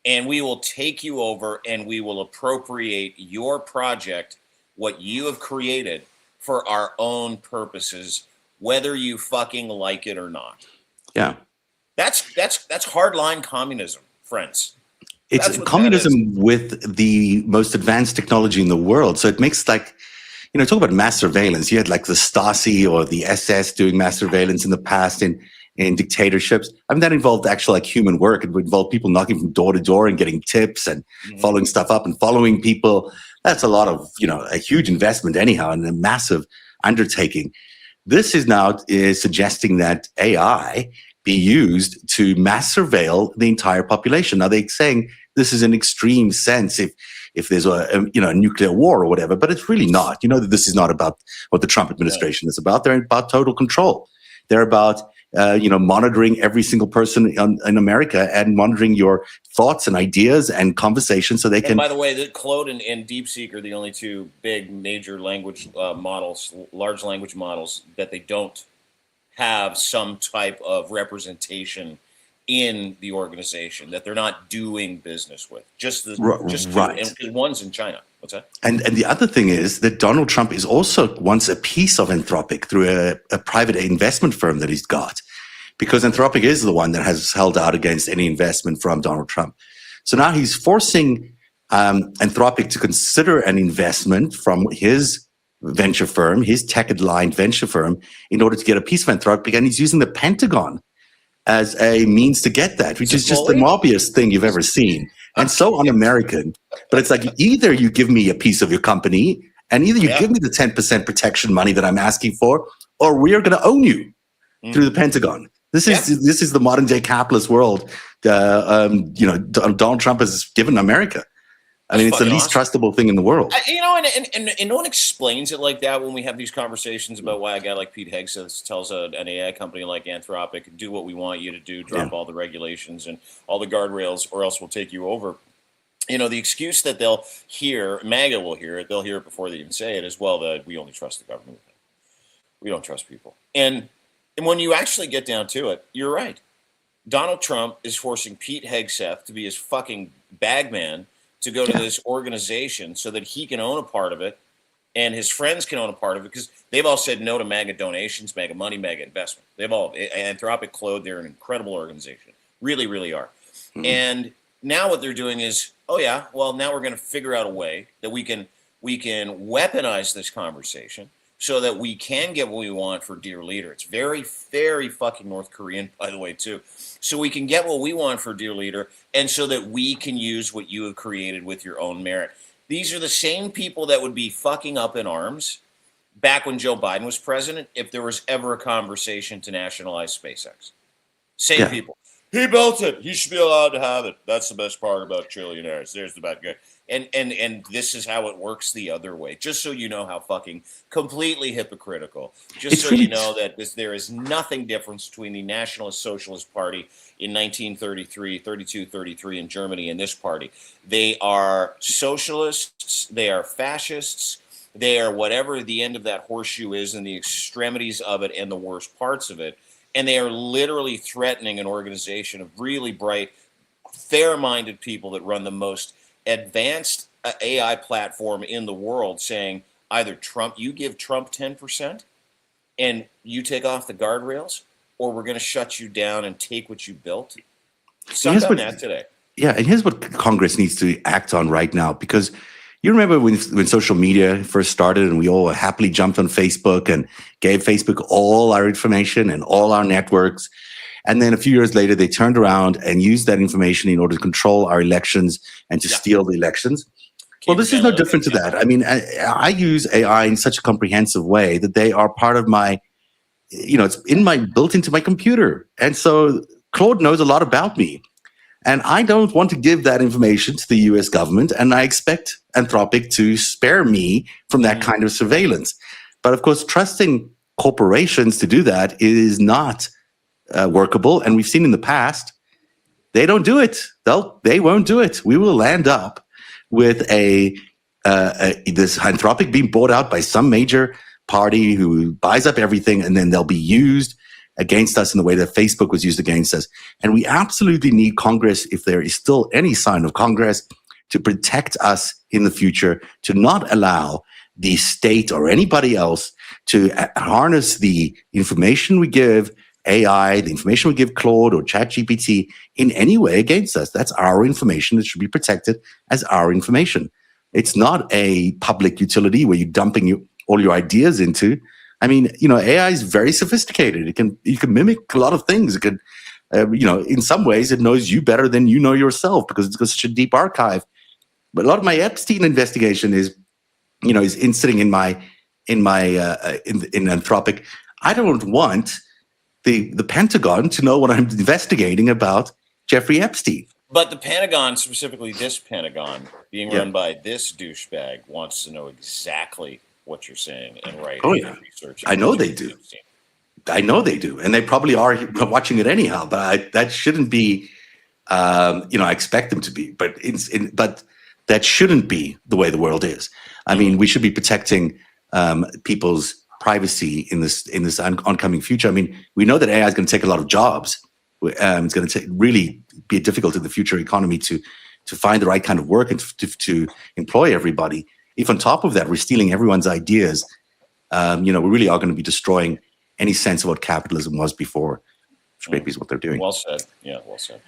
and we will take you over, and we will appropriate your project, what you have created, for our own purposes, whether you fucking like it or not. Yeah. That's hardline communism, friends. It's communism with the most advanced technology in the world. So it makes talk about mass surveillance. You had like the Stasi or the SS doing mass surveillance in the past in dictatorships. I mean, that involved actual human work. It involved people knocking from door to door and getting tips and following stuff up and following people. That's a lot of, a huge investment anyhow and a massive undertaking. This is now suggesting that AI be used to mass surveil the entire population. Now they're saying this is an extreme sense if there's a nuclear war or whatever, but it's really not. That this is not about what the Trump administration is about. They're about total control. They're about monitoring every single person in America and monitoring your thoughts and ideas and conversations so they can. And by the way, the Claude and DeepSeek are the only two big major language models, large language models, that they don't have some type of representation in the organization, that they're not doing business with. Right. And one's in China. What's that? And the other thing is that Donald Trump is also wants a piece of Anthropic through a private investment firm that he's got, because Anthropic is the one that has held out against any investment from Donald Trump. So now he's forcing Anthropic to consider an investment from his venture firm, his tech-aligned venture firm, in order to get a piece of Anthropic, and he's using the Pentagon as a means to get that, which is just the mobbiest thing you've ever seen. And so un-American. But it's like, either you give me a piece of your company, and either you give me the 10% protection money that I'm asking for, or we're going to own you through the Pentagon. This is the modern day capitalist world. Donald Trump has given America. I mean, it's the least trustable thing in the world. And no one explains it like that when we have these conversations about why a guy like Pete Hegseth tells an AI company like Anthropic, do what we want you to do, drop all the regulations and all the guardrails, or else we'll take you over. The excuse that they'll hear, MAGA will hear it, they'll hear it before they even say it as well, that we only trust the government. We don't trust people. And when you actually get down to it, you're right. Donald Trump is forcing Pete Hegseth to be his fucking bagman to go to this organization so that he can own a part of it and his friends can own a part of it, because they've all said no to MAGA donations, MAGA money, MAGA investment. They've all, Anthropic, Claude, they're an incredible organization. Really, really are. Mm-hmm. And now what they're doing is, now we're going to figure out a way that we can weaponize this conversation so that we can get what we want for dear leader. It's very, very fucking North Korean, by the way, too. So we can get what we want for dear leader, and so that we can use what you have created with your own merit. These are the same people that would be fucking up in arms back when Joe Biden was president if there was ever a conversation to nationalize SpaceX. Same people. He built it. He should be allowed to have it. That's the best part about trillionaires. There's the bad guy. And this is how it works the other way. Just so you know how fucking completely hypocritical. You know that there is nothing different between the Nationalist Socialist Party in 1933, 32, 33 in Germany and this party. They are socialists. They are fascists. They are whatever the end of that horseshoe is and the extremities of it and the worst parts of it. And they are literally threatening an organization of really bright, fair-minded people that run the most advanced AI platform in the world, saying either you give Trump 10% and you take off the guardrails, or we're going to shut you down and take what you built. Suck on that today. Yeah, and here's what Congress needs to act on right now, because you remember when social media first started and we all happily jumped on Facebook and gave Facebook all our information and all our networks. And then a few years later, they turned around and used that information in order to control our elections and to steal the elections. Well, this is no different to that. I mean, I use AI in such a comprehensive way that they are part of my, it's built into my computer. And so Claude knows a lot about me. And I don't want to give that information to the US government, and I expect Anthropic to spare me from that kind of surveillance. But of course, trusting corporations to do that is not workable. And we've seen in the past, they don't do it. They won't do it. We will end up with this Anthropic being bought out by some major party who buys up everything, and then they'll be used against us in the way that Facebook was used against us. And we absolutely need Congress, if there is still any sign of Congress, to protect us in the future, to not allow the state or anybody else to harness the information we give AI, the information we give Claude or ChatGPT in any way against us. That's our information that should be protected as our information. It's not a public utility where you're dumping all your ideas into. I mean, AI is very sophisticated. You can mimic a lot of things. It can, in some ways, it knows you better than you know yourself because it's got such a deep archive. But a lot of my Epstein investigation is sitting in Anthropic. I don't want the Pentagon to know what I'm investigating about Jeffrey Epstein. But the Pentagon, specifically this Pentagon, being run by this douchebag, wants to know exactly what you're saying and writing. Oh yeah, research. I know they do. I know they do, and they probably are watching it anyhow. But that shouldn't be. I expect them to be, but that shouldn't be the way the world is. I mean, we should be protecting people's privacy in this oncoming future. I mean, we know that AI is going to take a lot of jobs. It's going to really be difficult in the future economy to find the right kind of work and to employ everybody. If on top of that, we're stealing everyone's ideas, we really are going to be destroying any sense of what capitalism was before, which maybe is what they're doing. Well said. Yeah, well said.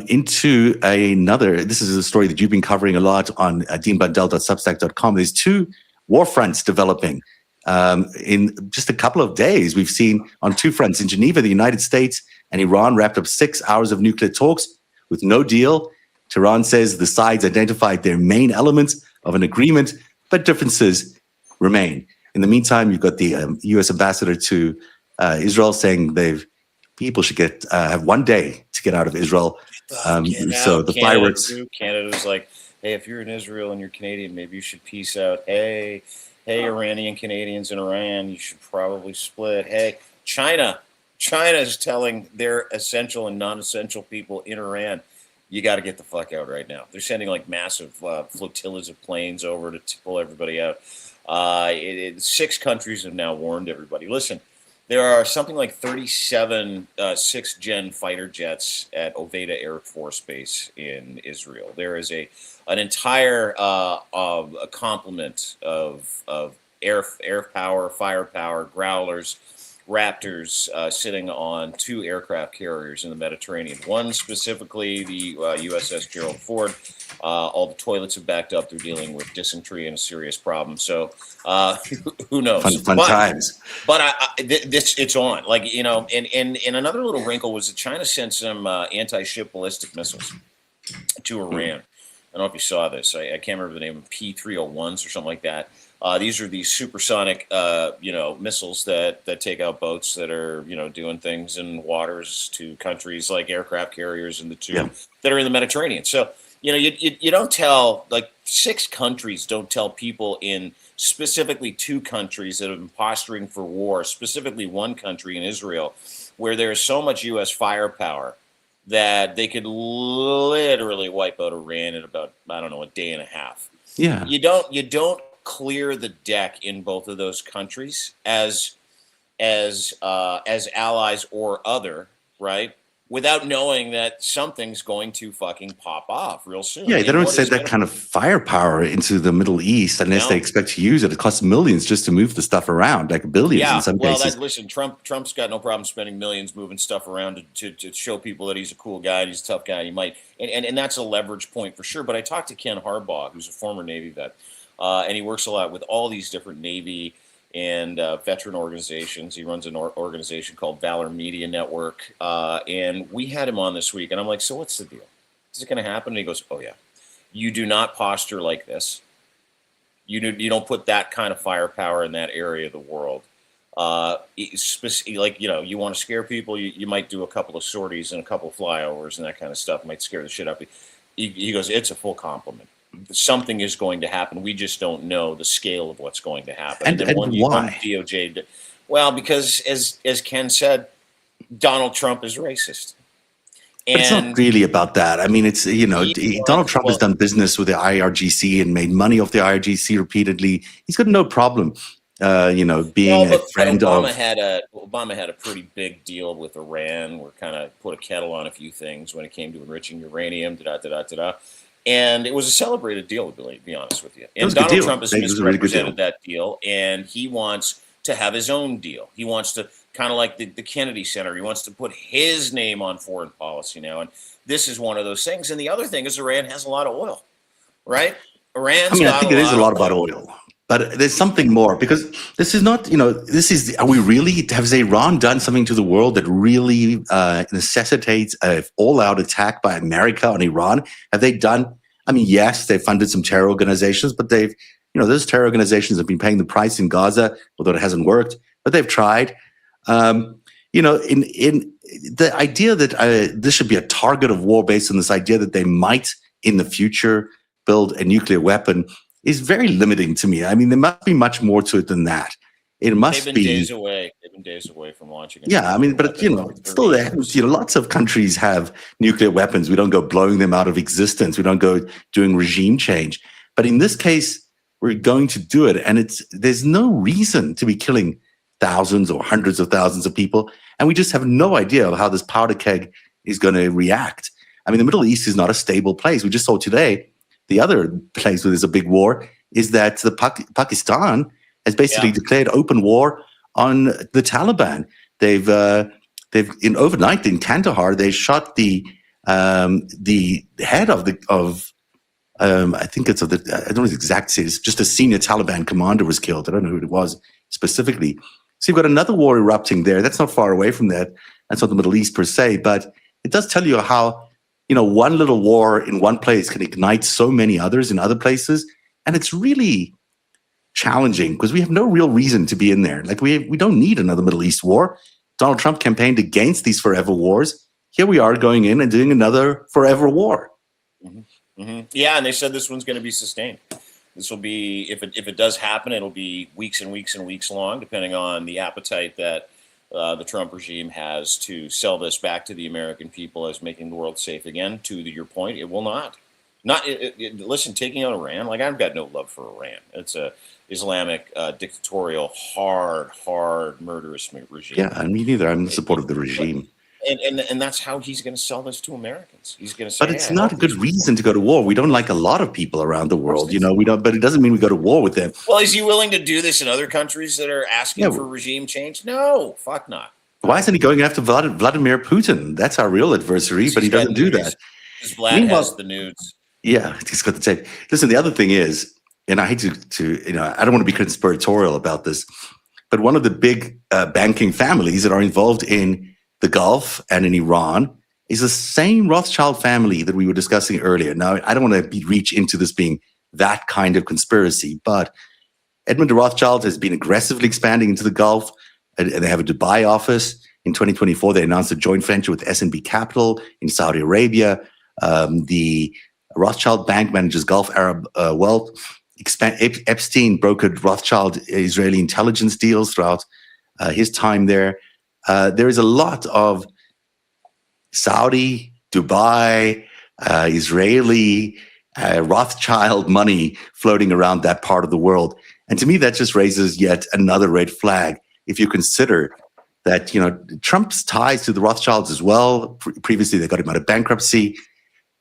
Into this is a story that you've been covering a lot on deanbundell.substack.com. There's two war fronts developing in just a couple of days. We've seen on two fronts in Geneva, the United States and Iran wrapped up 6 hours of nuclear talks with no deal. Tehran says the sides identified their main elements of an agreement, but differences remain. In the meantime, you've got the U.S. ambassador to Israel saying people should have 1 day to get out of Israel. So the fireworks. Canada's like, hey, if you're in Israel and you're Canadian, maybe you should peace out. Hey, Iranian Canadians in Iran, you should probably split. Hey, China is telling their essential and non-essential people in Iran, you got to get the fuck out right now. They're sending like massive flotillas of planes over to pull everybody out. 6 countries have now warned everybody. Listen, there are something like 37 6th-gen fighter jets at Oveda Air Force Base in Israel. There is an entire complement of air power, firepower, growlers, Raptors sitting on 2 aircraft carriers in the Mediterranean. One specifically, the USS Gerald Ford. All the toilets have backed up. They're dealing with dysentery and a serious problem. So who knows? Fun times. But it's on. Like, and another little wrinkle was that China sent some anti-ship ballistic missiles to Iran. I don't know if you saw this. I can't remember the name of P-301s or something like that. These are these supersonic, missiles that take out boats that are, doing things in waters to countries like aircraft carriers and the two that are in the Mediterranean. So, you don't tell, like 6 countries don't tell people in specifically 2 countries that have been posturing for war, specifically one country in Israel, where there's so much U.S. firepower that they could literally wipe out Iran in about, a day and a half. Yeah. You don't clear the deck in both of those countries as allies or other, right? Without knowing that something's going to fucking pop off real soon. Yeah, they don't send that kind of firepower into the Middle East unless they expect to use it. It costs millions just to move the stuff around, like billions in some cases. Listen, Trump's got no problem spending millions moving stuff around to show people that he's a cool guy, he's a tough guy. He might, and that's a leverage point for sure. But I talked to Ken Harbaugh, who's a former Navy vet, and he works a lot with all these different Navy and veteran organizations. He runs an organization called Valor Media Network. And we had him on this week. And I'm like, so what's the deal? Is it going to happen? And he goes, oh, yeah. You do not posture like this. You don't put that kind of firepower in that area of the world. You want to scare people, you might do a couple of sorties and a couple of flyovers and that kind of stuff. Might scare the shit out of you. He goes, it's a full compliment. Something is going to happen. We just don't know the scale of what's going to happen. And why? DOJ, because as Ken said, Donald Trump is racist. But it's not really about that. I mean, it's, Donald Trump has done business with the IRGC and made money off the IRGC repeatedly. He's got no problem, being a friend Obama had a pretty big deal with Iran, where kind of put a kettle on a few things when it came to enriching uranium, And it was a celebrated deal, to be honest with you. And Donald Trump has misrepresented that deal, and he wants to have his own deal. He wants to, kind of like the Kennedy Center, he wants to put his name on foreign policy now. And this is one of those things. And the other thing is Iran has a lot of oil, right? I think it is a lot about oil. But there's something more, because this is not, has Iran done something to the world that really necessitates an all-out attack by America on Iran? Have they done, yes, they funded some terror organizations, but those terror organizations have been paying the price in Gaza, although it hasn't worked, but they've tried. In the idea that this should be a target of war based on this idea that they might in the future build a nuclear weapon is very limiting to me. There must be much more to it than that. it must They've been be. days away. They've been days away from launching. Yeah, I mean, but still, lots of countries have nuclear weapons. We don't go blowing them out of existence. We don't go doing regime change. But in this case, we're going to do it, and there's no reason to be killing thousands or hundreds of thousands of people, and we just have no idea of how this powder keg is going to react. I mean, the Middle East is not a stable place. We just saw today the other place where there's a big war is that Pakistan has basically declared open war on the Taliban. They've in overnight in Kandahar they shot the head of I think it's I don't know the exact city. It's just a senior Taliban commander was killed. I don't know who it was specifically. So you've got another war erupting there. That's not far away from that. That's not the Middle East per se, but it does tell you how one little war in one place can ignite so many others in other places, and it's really challenging because we have no real reason to be in there. Like we don't need another Middle East war. Donald Trump campaigned against these forever wars. Here we are going in and doing another forever war. Mm-hmm. Mm-hmm. Yeah, and they said this one's going to be sustained. This will be, if it does happen, it'll be weeks and weeks and weeks long, depending on the appetite that the Trump regime has to sell this back to the American people as making the world safe again. To your point, it will not. Listen, taking out Iran, like I've got no love for Iran. It's a Islamic dictatorial, hard, murderous regime. Yeah, me neither. I'm in support of the regime. And that's how he's going to sell this to Americans. He's going to say, but it's not a good reason to go to war. We don't like a lot of people around the world, we don't. But it doesn't mean we go to war with them. Well, is he willing to do this in other countries that are asking for regime change? No, fuck not. Why isn't he going after Vladimir Putin? That's our real adversary, but he doesn't do that. Because Vlad has the nudes. Yeah, he's got the tape. Listen, the other thing is, and I hate to I don't want to be conspiratorial about this, but one of the big banking families that are involved in the Gulf and in Iran is the same Rothschild family that we were discussing earlier. Now, I don't want to reach into this being that kind of conspiracy, but Edmund de Rothschild has been aggressively expanding into the Gulf, and they have a Dubai office. In 2024, they announced a joint venture with S&B Capital in Saudi Arabia. The Rothschild Bank manages Gulf Arab wealth. Epstein brokered Rothschild Israeli intelligence deals throughout his time there. There is a lot of Saudi, Dubai, Israeli, Rothschild money floating around that part of the world. And to me, that just raises yet another red flag. If you consider that, Trump's ties to the Rothschilds as well. Previously, they got him out of bankruptcy.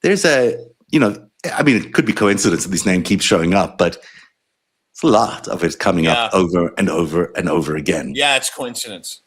There's it could be coincidence that this name keeps showing up, but it's a lot of it coming up over and over and over again. Yeah, it's coincidence.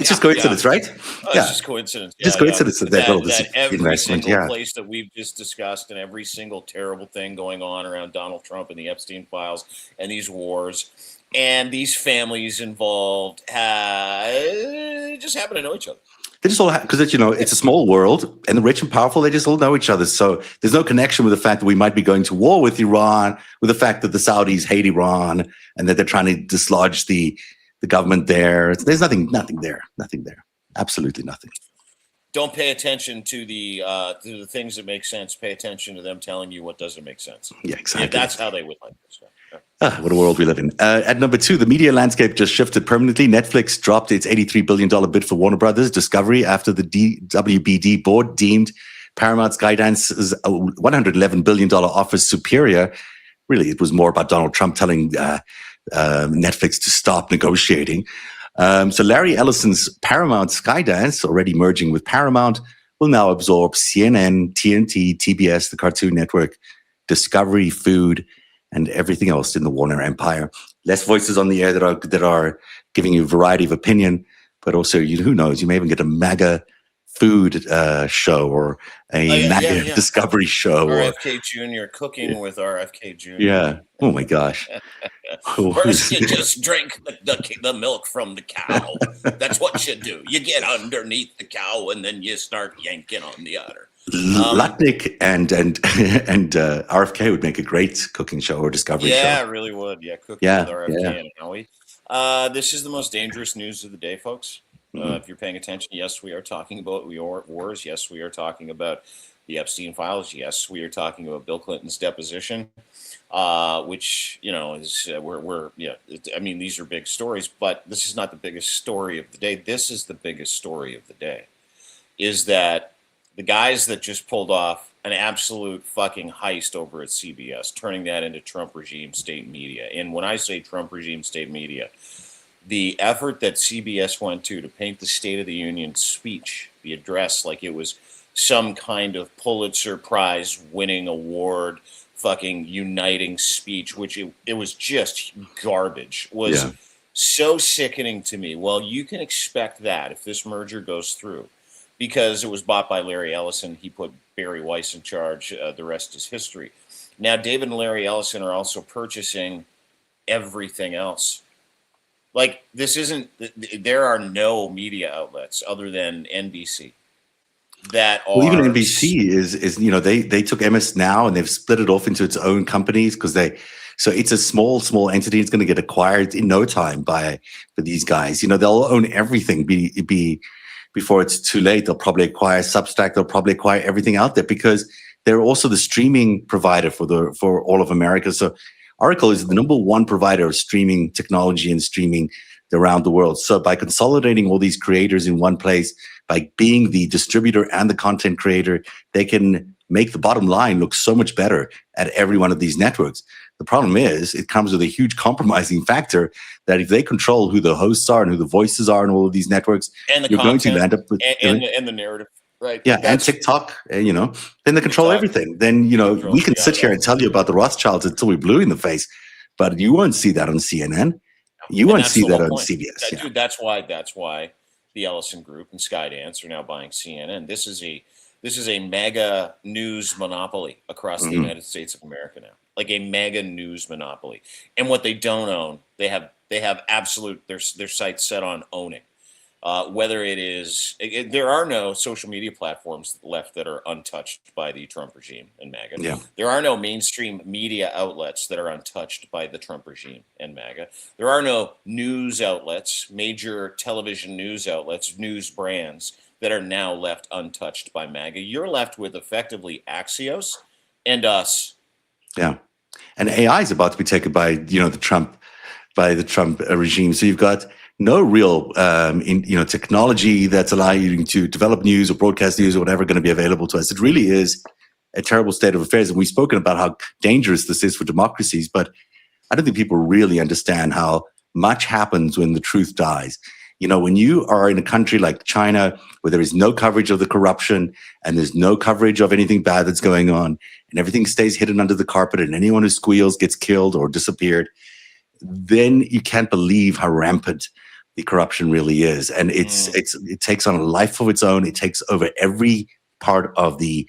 It's just coincidence, right? It's just coincidence. Just coincidence that every single place that we've just discussed and every single terrible thing going on around Donald Trump and the Epstein files and these wars and these families involved just happen to know each other. They just all because it's a small world, and the rich and powerful, they just all know each other. So there's no connection with the fact that we might be going to war with Iran, with the fact that the Saudis hate Iran, and that they're trying to dislodge the government there. There's nothing there. Absolutely nothing. Don't pay attention to the things that make sense. Pay attention to them telling you what doesn't make sense. Yeah, exactly. Yeah, that's how they would like this. What a world we live in. At number 2, the media landscape just shifted permanently. Netflix dropped its $83 billion bid for Warner Brothers Discovery after the WBD board deemed Paramount Skydance's $111 billion offer superior. Really, it was more about Donald Trump telling Netflix to stop negotiating. So Larry Ellison's Paramount Skydance, already merging with Paramount, will now absorb CNN, TNT, TBS, the Cartoon Network, Discovery, Food, and everything else in the Warner empire. Less voices on the air that are giving you a variety of opinion, but also, who knows, you may even get a MAGA food show or a MAGA Discovery show. RFK Jr. cooking with RFK Jr. Yeah. Oh my gosh. First, you just drink the milk from the cow. That's what you do. You get underneath the cow and then you start yanking on the udder. Lutnick and RFK would make a great cooking show or Discovery show. Yeah, it really would. Yeah, cooking with RFK and Howie. This is the most dangerous news of the day, folks. If you're paying attention, yes, we are talking about wars. Yes, we are talking about The Epstein files, yes. We are talking about Bill Clinton's deposition, which, you know, is I mean, these are big stories, but this is not the biggest story of the day. This is the biggest story of the day, is that the guys that just pulled off an absolute fucking heist over at CBS, turning that into Trump regime state media. And when I say Trump regime state media, the effort that CBS went to paint the State of the Union speech, the address, like it was some kind of Pulitzer Prize winning award, fucking uniting speech, which it was just garbage, was so sickening to me. Well, you can expect that if this merger goes through, because it was bought by Larry Ellison. He put Barry Weiss in charge. The rest is history. Now, David and Larry Ellison are also purchasing everything else. Like, this isn't, there are no media outlets other than NBC that are. Well, even NBC is you know, they took MS Now and they've split it off into its own companies, because so it's a small entity. It's going to get acquired in no time for these guys. You know, they'll own everything before it's too late. They'll probably acquire Substack. They'll probably acquire everything out there, because they're also the streaming provider for all of America. So Oracle is the number one provider of streaming technology and streaming around the world. So by consolidating all these creators in one place, by being the distributor and the content creator, they can make the bottom line look so much better at every one of these networks. The problem is, it comes with a huge compromising factor that if they control who the hosts are and who the voices are in all of these networks, and the you're content, going to end up with and the narrative. Right. Yeah, and TikTok, you know, then they control everything. Then, you know, we can sit here and tell you about the Rothschilds until we blue in the face, but you won't see that on CNN. You won't see that on CBS. Dude, that's why the Ellison Group and Skydance are now buying CNN. This is a mega news monopoly across the United States of America now, like a mega news monopoly. And what they don't own, they have absolute their sights set on owning. Whether it is, there are no social media platforms left that are untouched by the Trump regime and MAGA. Yeah. There are no mainstream media outlets that are untouched by the Trump regime and MAGA. There are no news outlets, major television news outlets, news brands that are now left untouched by MAGA. You're left with effectively Axios and us. Yeah. And AI is about to be taken by, you know, the Trump regime. So you've got no real technology that's allowing you to develop news or broadcast news or whatever going to be available to us. It really is a terrible state of affairs. And we've spoken about how dangerous this is for democracies, but I don't think people really understand how much happens when the truth dies. You know, when you are in a country like China, where there is no coverage of the corruption and there's no coverage of anything bad that's going on, and everything stays hidden under the carpet, and anyone who squeals gets killed or disappeared, then you can't believe how rampant the corruption really is. And it takes on a life of its own. It takes over every part of the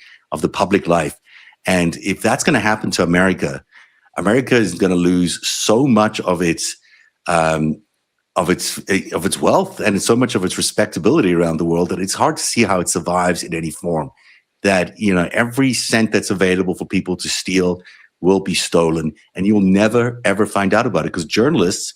public life. And if that's going to happen to America, America is going to lose so much of its wealth and so much of its respectability around the world that it's hard to see how it survives in any form. That, you know, every cent that's available for people to steal will be stolen, and you'll never ever find out about it, because journalists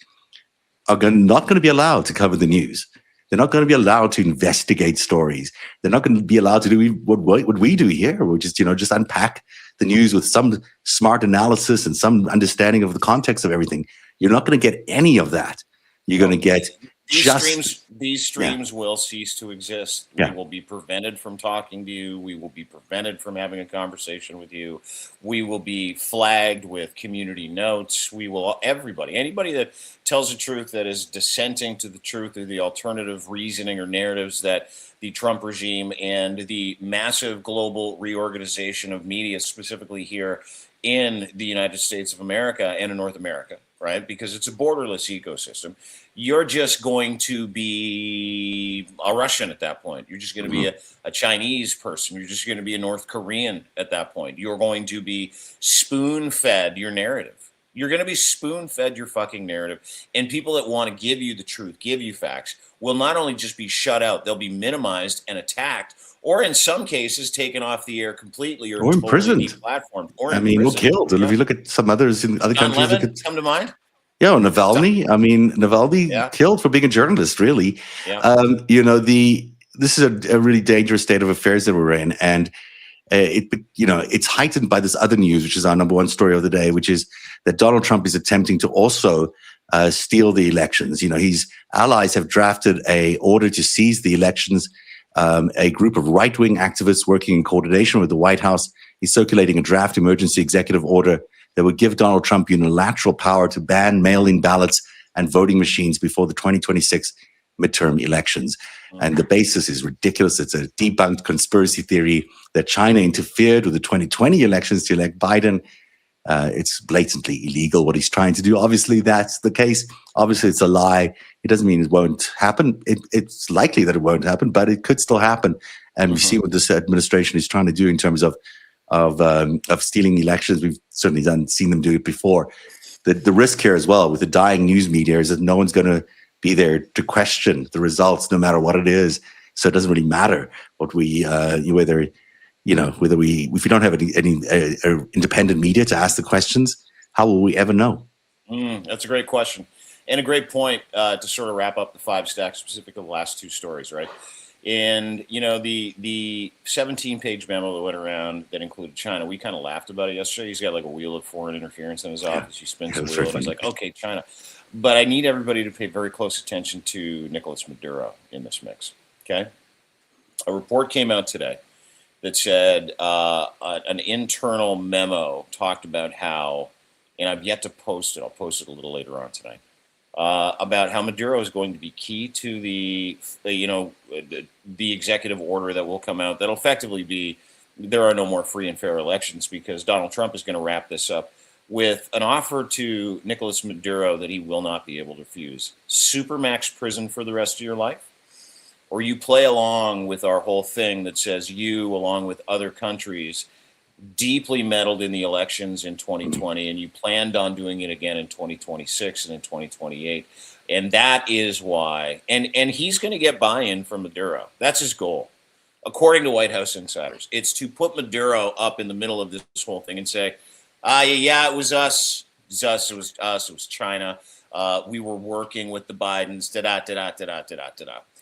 are not going to be allowed to cover the news. They're not going to be allowed to investigate stories. They're not going to be allowed to do what we do here, which is, you know, just unpack the news with some smart analysis and some understanding of the context of everything. You're not going to get any of that. You're going to get these streams will cease to exist. Yeah. We will be prevented from talking to you. We will be prevented from having a conversation with you. We will be flagged with community notes. Anybody that tells the truth, that is dissenting to the truth or the alternative reasoning or narratives that the Trump regime and the massive global reorganization of media, specifically here in the United States of America and in North America, right? Because it's a borderless ecosystem. You're just going to be a Russian at that point. You're just going to be a Chinese person. You're just going to be a North Korean at that point. You're going to be spoon-fed your narrative. You're going to be spoon-fed your fucking narrative. And people that want to give you the truth, give you facts, will not only just be shut out, they'll be minimized and attacked, or in some cases taken off the air completely, or imprisoned, deplatformed, or killed. Yeah. If you look at some others in other countries, Levin, come to mind. Yeah, Navalny. Navalny killed for being a journalist. Really, yeah. This is a really dangerous state of affairs that we're in, and it's heightened by this other news, which is our number one story of the day, which is that Donald Trump is attempting to also steal the elections. His allies have drafted a order to seize the elections. A group of right-wing activists working in coordination with the White House is circulating a draft emergency executive order that would give Donald Trump unilateral power to ban mail-in ballots and voting machines before the 2026 midterm elections. And the basis is ridiculous. It's a debunked conspiracy theory that China interfered with the 2020 elections to elect Biden. It's blatantly illegal what he's trying to do. Obviously, that's the case. Obviously, it's a lie. It doesn't mean it won't happen. It's likely that it won't happen, but it could still happen. And we see what this administration is trying to do in terms of stealing elections. We've certainly seen them do it before. The risk here as well with the dying news media is that no one's going to be there to question the results, no matter what it is. So it doesn't really matter what if we don't have any independent media to ask the questions, how will we ever know? That's a great question. And a great point to sort of wrap up the FiveStack, specifically the last two stories, right? And, the 17-page memo that went around that included China, we kind of laughed about it yesterday. He's got like a wheel of foreign interference in his office. He spins the wheel and he's like, okay, China. But I need everybody to pay very close attention to Nicolas Maduro in this mix, okay? A report came out today that said an internal memo talked about how, and I've yet to post it, I'll post it a little later on tonight, about how Maduro is going to be key to the executive order that will come out that'll effectively be there are no more free and fair elections, because Donald Trump is going to wrap this up with an offer to Nicolas Maduro that he will not be able to refuse. Supermax prison for the rest of your life, or you play along with our whole thing that says you, along with other countries, deeply meddled in the elections in 2020, and you planned on doing it again in 2026 and in 2028. And that is why, and he's going to get buy-in from Maduro. That's his goal, according to White House insiders. It's to put Maduro up in the middle of this whole thing and say, it was us. It was China. We were working with the Bidens.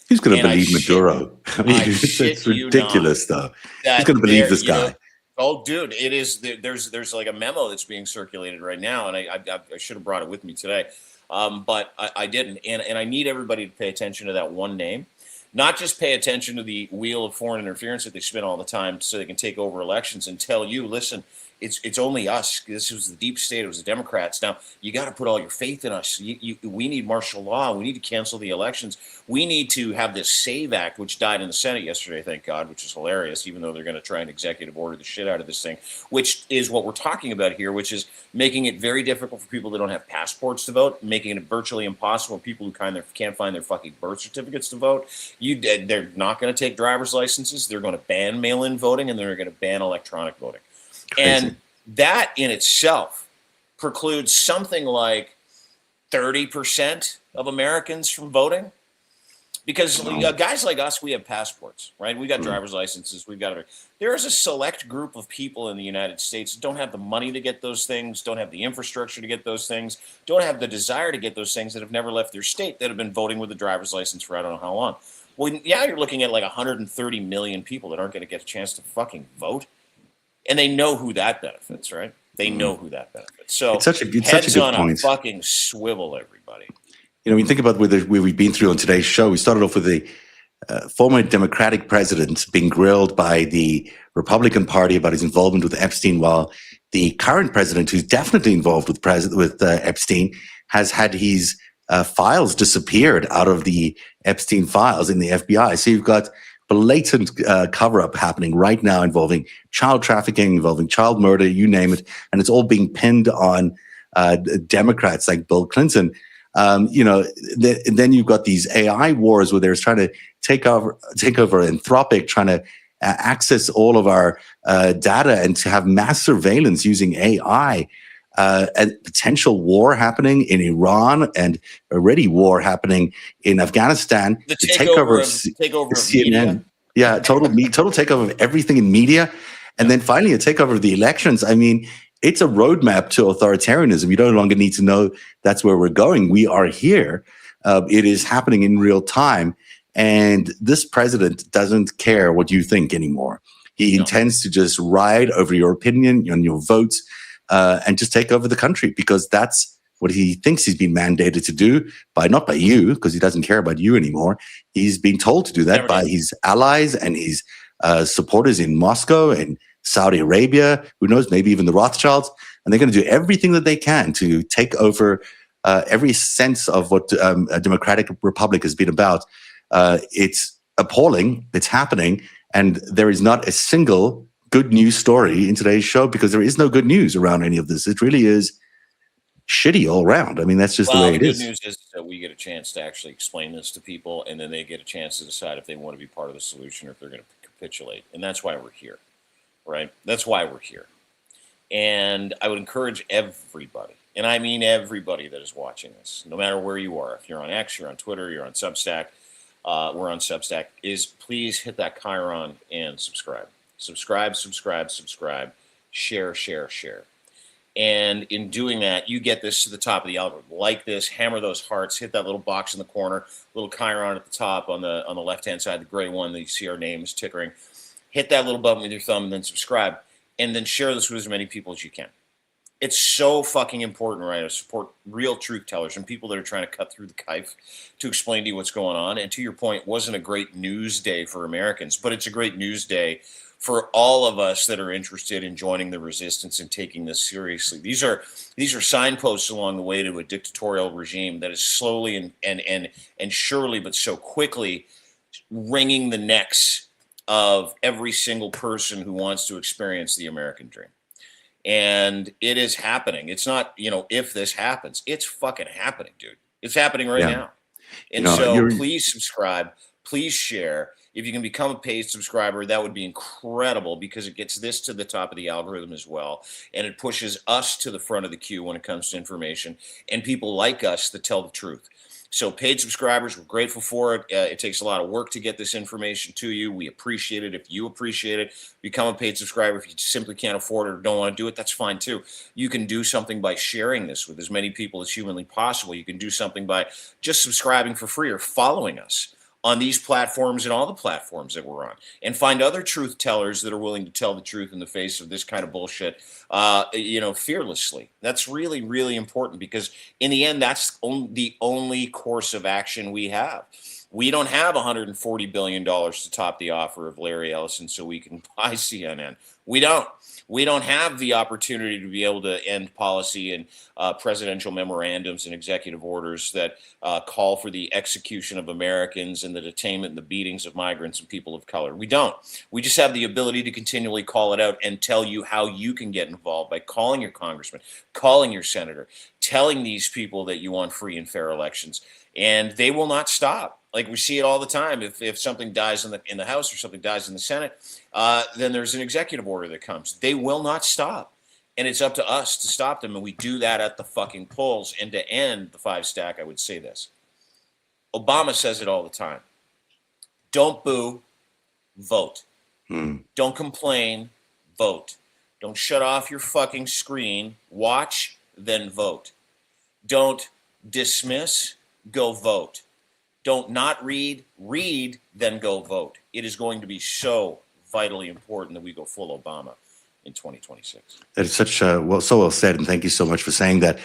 Who's going to believe Maduro? I mean, it's ridiculous, though. Who's going to believe this guy? Dude, it is. There's like a memo that's being circulated right now, and I should have brought it with me today, but I didn't. And I need everybody to pay attention to that one name. Not just pay attention to the wheel of foreign interference that they spin all the time so they can take over elections and tell you, listen, it's only us. This was the deep state. It was the Democrats. Now, you got to put all your faith in us. We need martial law. We need to cancel the elections. We need to have this SAVE Act, which died in the Senate yesterday, thank God, which is hilarious, even though they're going to try and executive order the shit out of this thing, which is what we're talking about here, which is making it very difficult for people that don't have passports to vote, making it virtually impossible for people who can't find their fucking birth certificates to vote. They're not going to take driver's licenses. They're going to ban mail-in voting, and they're going to ban electronic voting. Crazy. And that in itself precludes something like 30% of Americans from voting, because guys like us, we have passports, right? We got driver's licenses. There is a select group of people in the United States that don't have the money to get those things, don't have the infrastructure to get those things, don't have the desire to get those things, that have never left their state, that have been voting with a driver's license for I don't know how long. Well, yeah, you're looking at like 130 million people that aren't going to get a chance to fucking vote. And they know who that benefits, right? They know who that benefits. So it's such a good on a fucking swivel, everybody. When you think about where we've been through on today's show, we started off with the former Democratic president being grilled by the Republican Party about his involvement with Epstein, while the current president, who's definitely involved with Epstein, has had his files disappeared out of the Epstein files in the FBI. So you've got blatant cover-up happening right now involving child trafficking, involving child murder, you name it, and it's all being pinned on Democrats like Bill Clinton. Then you've got these AI wars where they're trying to take over Anthropic, trying to access all of our data and to have mass surveillance using AI. And potential war happening in Iran, and already war happening in Afghanistan. The takeover of CNN. Media. Yeah, total takeover of everything in media. And then finally a takeover of the elections. I mean, it's a roadmap to authoritarianism. You no longer need to know that's where we're going. We are here. It is happening in real time. And this president doesn't care what you think anymore. He intends to just ride over your opinion and your votes and just take over the country, because that's what he thinks he's been mandated to do not by you, because he doesn't care about you anymore. He's been told to do that by his allies and his supporters in Moscow and Saudi Arabia, who knows, maybe even the Rothschilds. And they're going to do everything that they can to take over every sense of what a democratic republic has been about. It's appalling. It's happening. And there is not a single good news story in today's show, because there is no good news around any of this. It really is shitty all around. I mean, that's just the way it is. The good news is that we get a chance to actually explain this to people, and then they get a chance to decide if they want to be part of the solution or if they're going to capitulate. And that's why we're here, right? That's why we're here. And I would encourage everybody, and I mean everybody that is watching this, no matter where you are, if you're on X, you're on Twitter, you're on Substack, we're on Substack, is please hit that Chiron and subscribe. Subscribe, share. And in doing that, you get this to the top of the algorithm. Like this, hammer those hearts, hit that little box in the corner, little Chiron at the top on the left-hand side, the gray one that you see our names tickering. Hit that little button with your thumb and then subscribe. And then share this with as many people as you can. It's so fucking important, right, to support real truth tellers and people that are trying to cut through the kife to explain to you what's going on. And to your point, it wasn't a great news day for Americans, but it's a great news day for all of us that are interested in joining the resistance and taking this seriously. These are signposts along the way to a dictatorial regime that is slowly and surely, but so quickly, wringing the necks of every single person who wants to experience the American dream. And it is happening. It's not, if this happens, it's fucking happening, dude. It's happening right now. And please subscribe, please share. If you can become a paid subscriber, that would be incredible, because it gets this to the top of the algorithm as well. And it pushes us to the front of the queue when it comes to information and people like us that tell the truth. So paid subscribers, we're grateful for it. It takes a lot of work to get this information to you. We appreciate it. If you appreciate it, become a paid subscriber. If you simply can't afford it or don't want to do it, that's fine too. You can do something by sharing this with as many people as humanly possible. You can do something by just subscribing for free or following us on these platforms and all the platforms that we're on, and find other truth tellers that are willing to tell the truth in the face of this kind of bullshit, fearlessly. That's really, really important, because in the end, that's the only course of action we have. We don't have $140 billion to top the offer of Larry Ellison so we can buy CNN. We don't. We don't have the opportunity to be able to end policy and presidential memorandums and executive orders that call for the execution of Americans and the detainment and the beatings of migrants and people of color. We don't. We just have the ability to continually call it out and tell you how you can get involved by calling your congressman, calling your senator, telling these people that you want free and fair elections. And they will not stop. Like we see it all the time. If something dies in the House or something dies in the Senate, then there's an executive order that comes. They will not stop. And it's up to us to stop them. And we do that at the fucking polls. And to end the FiveStack, I would say this. Obama says it all the time. Don't boo, vote. Don't complain, vote. Don't shut off your fucking screen. Watch, then vote. Don't dismiss, go vote. Don't not read, then go vote. It is going to be so vitally important that we go full Obama in 2026. That is such so well said, and thank you so much for saying that.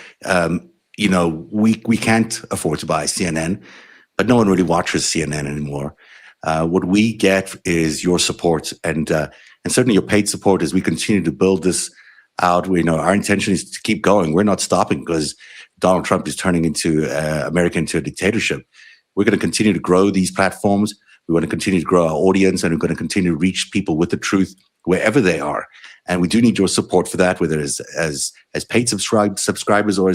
We can't afford to buy CNN, but no one really watches CNN anymore. What we get is your support, and certainly your paid support as we continue to build this out. Our intention is to keep going. We're not stopping because Donald Trump is turning America into a dictatorship. We're going to continue to grow these platforms. We want to continue to grow our audience, and we're going to continue to reach people with the truth wherever they are. And we do need your support for that, whether it's as paid subscribers or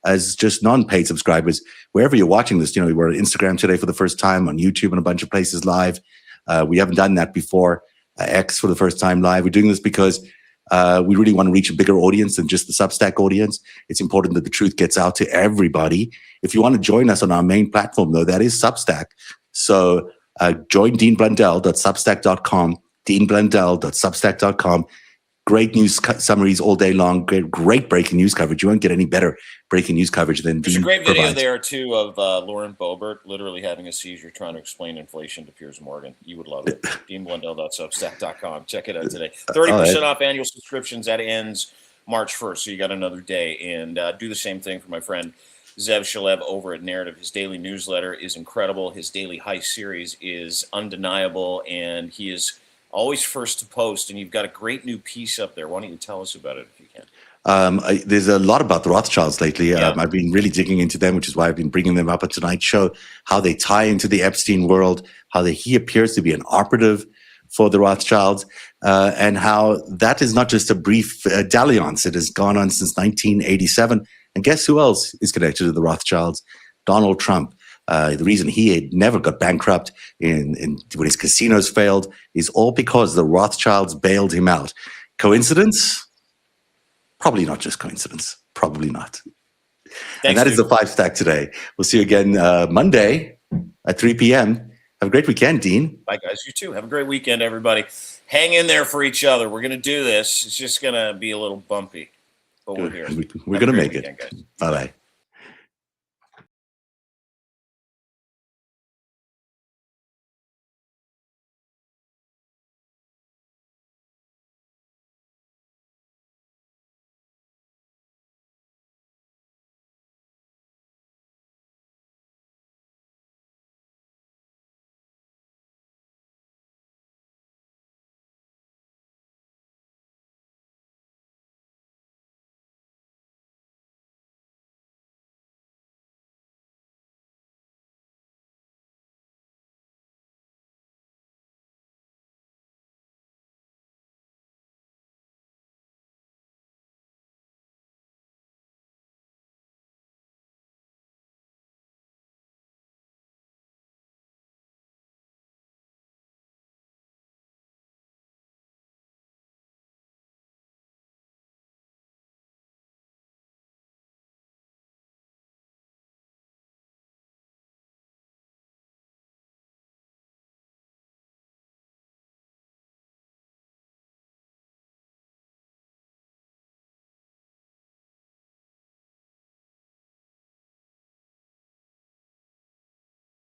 as just non-paid subscribers. Wherever you're watching this, we're on Instagram today for the first time, on YouTube and a bunch of places live. We haven't done that before. X for the first time live. We're doing this because we really want to reach a bigger audience than just the Substack audience. It's important that the truth gets out to everybody. If you want to join us on our main platform, though, that is Substack. So join deanblundell.substack.com, deanblundell.substack.com. Great news summaries all day long. Great breaking news coverage. You won't get any better breaking news coverage than There's a Dean great video provides. there too of Lauren Boebert literally having a seizure trying to explain inflation to Piers Morgan. You would love it. DeanBlundell.substack.com. Check it out today. 30% off annual subscriptions. That ends March 1st, so you got another day. And do the same thing for my friend Zev Shalev over at Narrative. His daily newsletter is incredible. His daily heist series is undeniable, and he is always first to post. And you've got a great new piece up there. Why don't you tell us about it if you can? There's a lot about the Rothschilds lately. Yeah. I've been really digging into them, which is why I've been bringing them up at tonight's show, how they tie into the Epstein world, how he appears to be an operative for the Rothschilds, and how that is not just a brief dalliance. It has gone on since 1987. And guess who else is connected to the Rothschilds? Donald Trump. The reason he had never got bankrupt when his casinos failed is all because the Rothschilds bailed him out. Coincidence? Probably not just coincidence. Probably not. Thanks, and that is the FiveStack today. We'll see you again Monday at 3 p.m. Have a great weekend, Dean. Bye, guys. You too. Have a great weekend, everybody. Hang in there for each other. We're going to do this. It's just going to be a little bumpy, but we're here. We're going to make it. Bye-bye.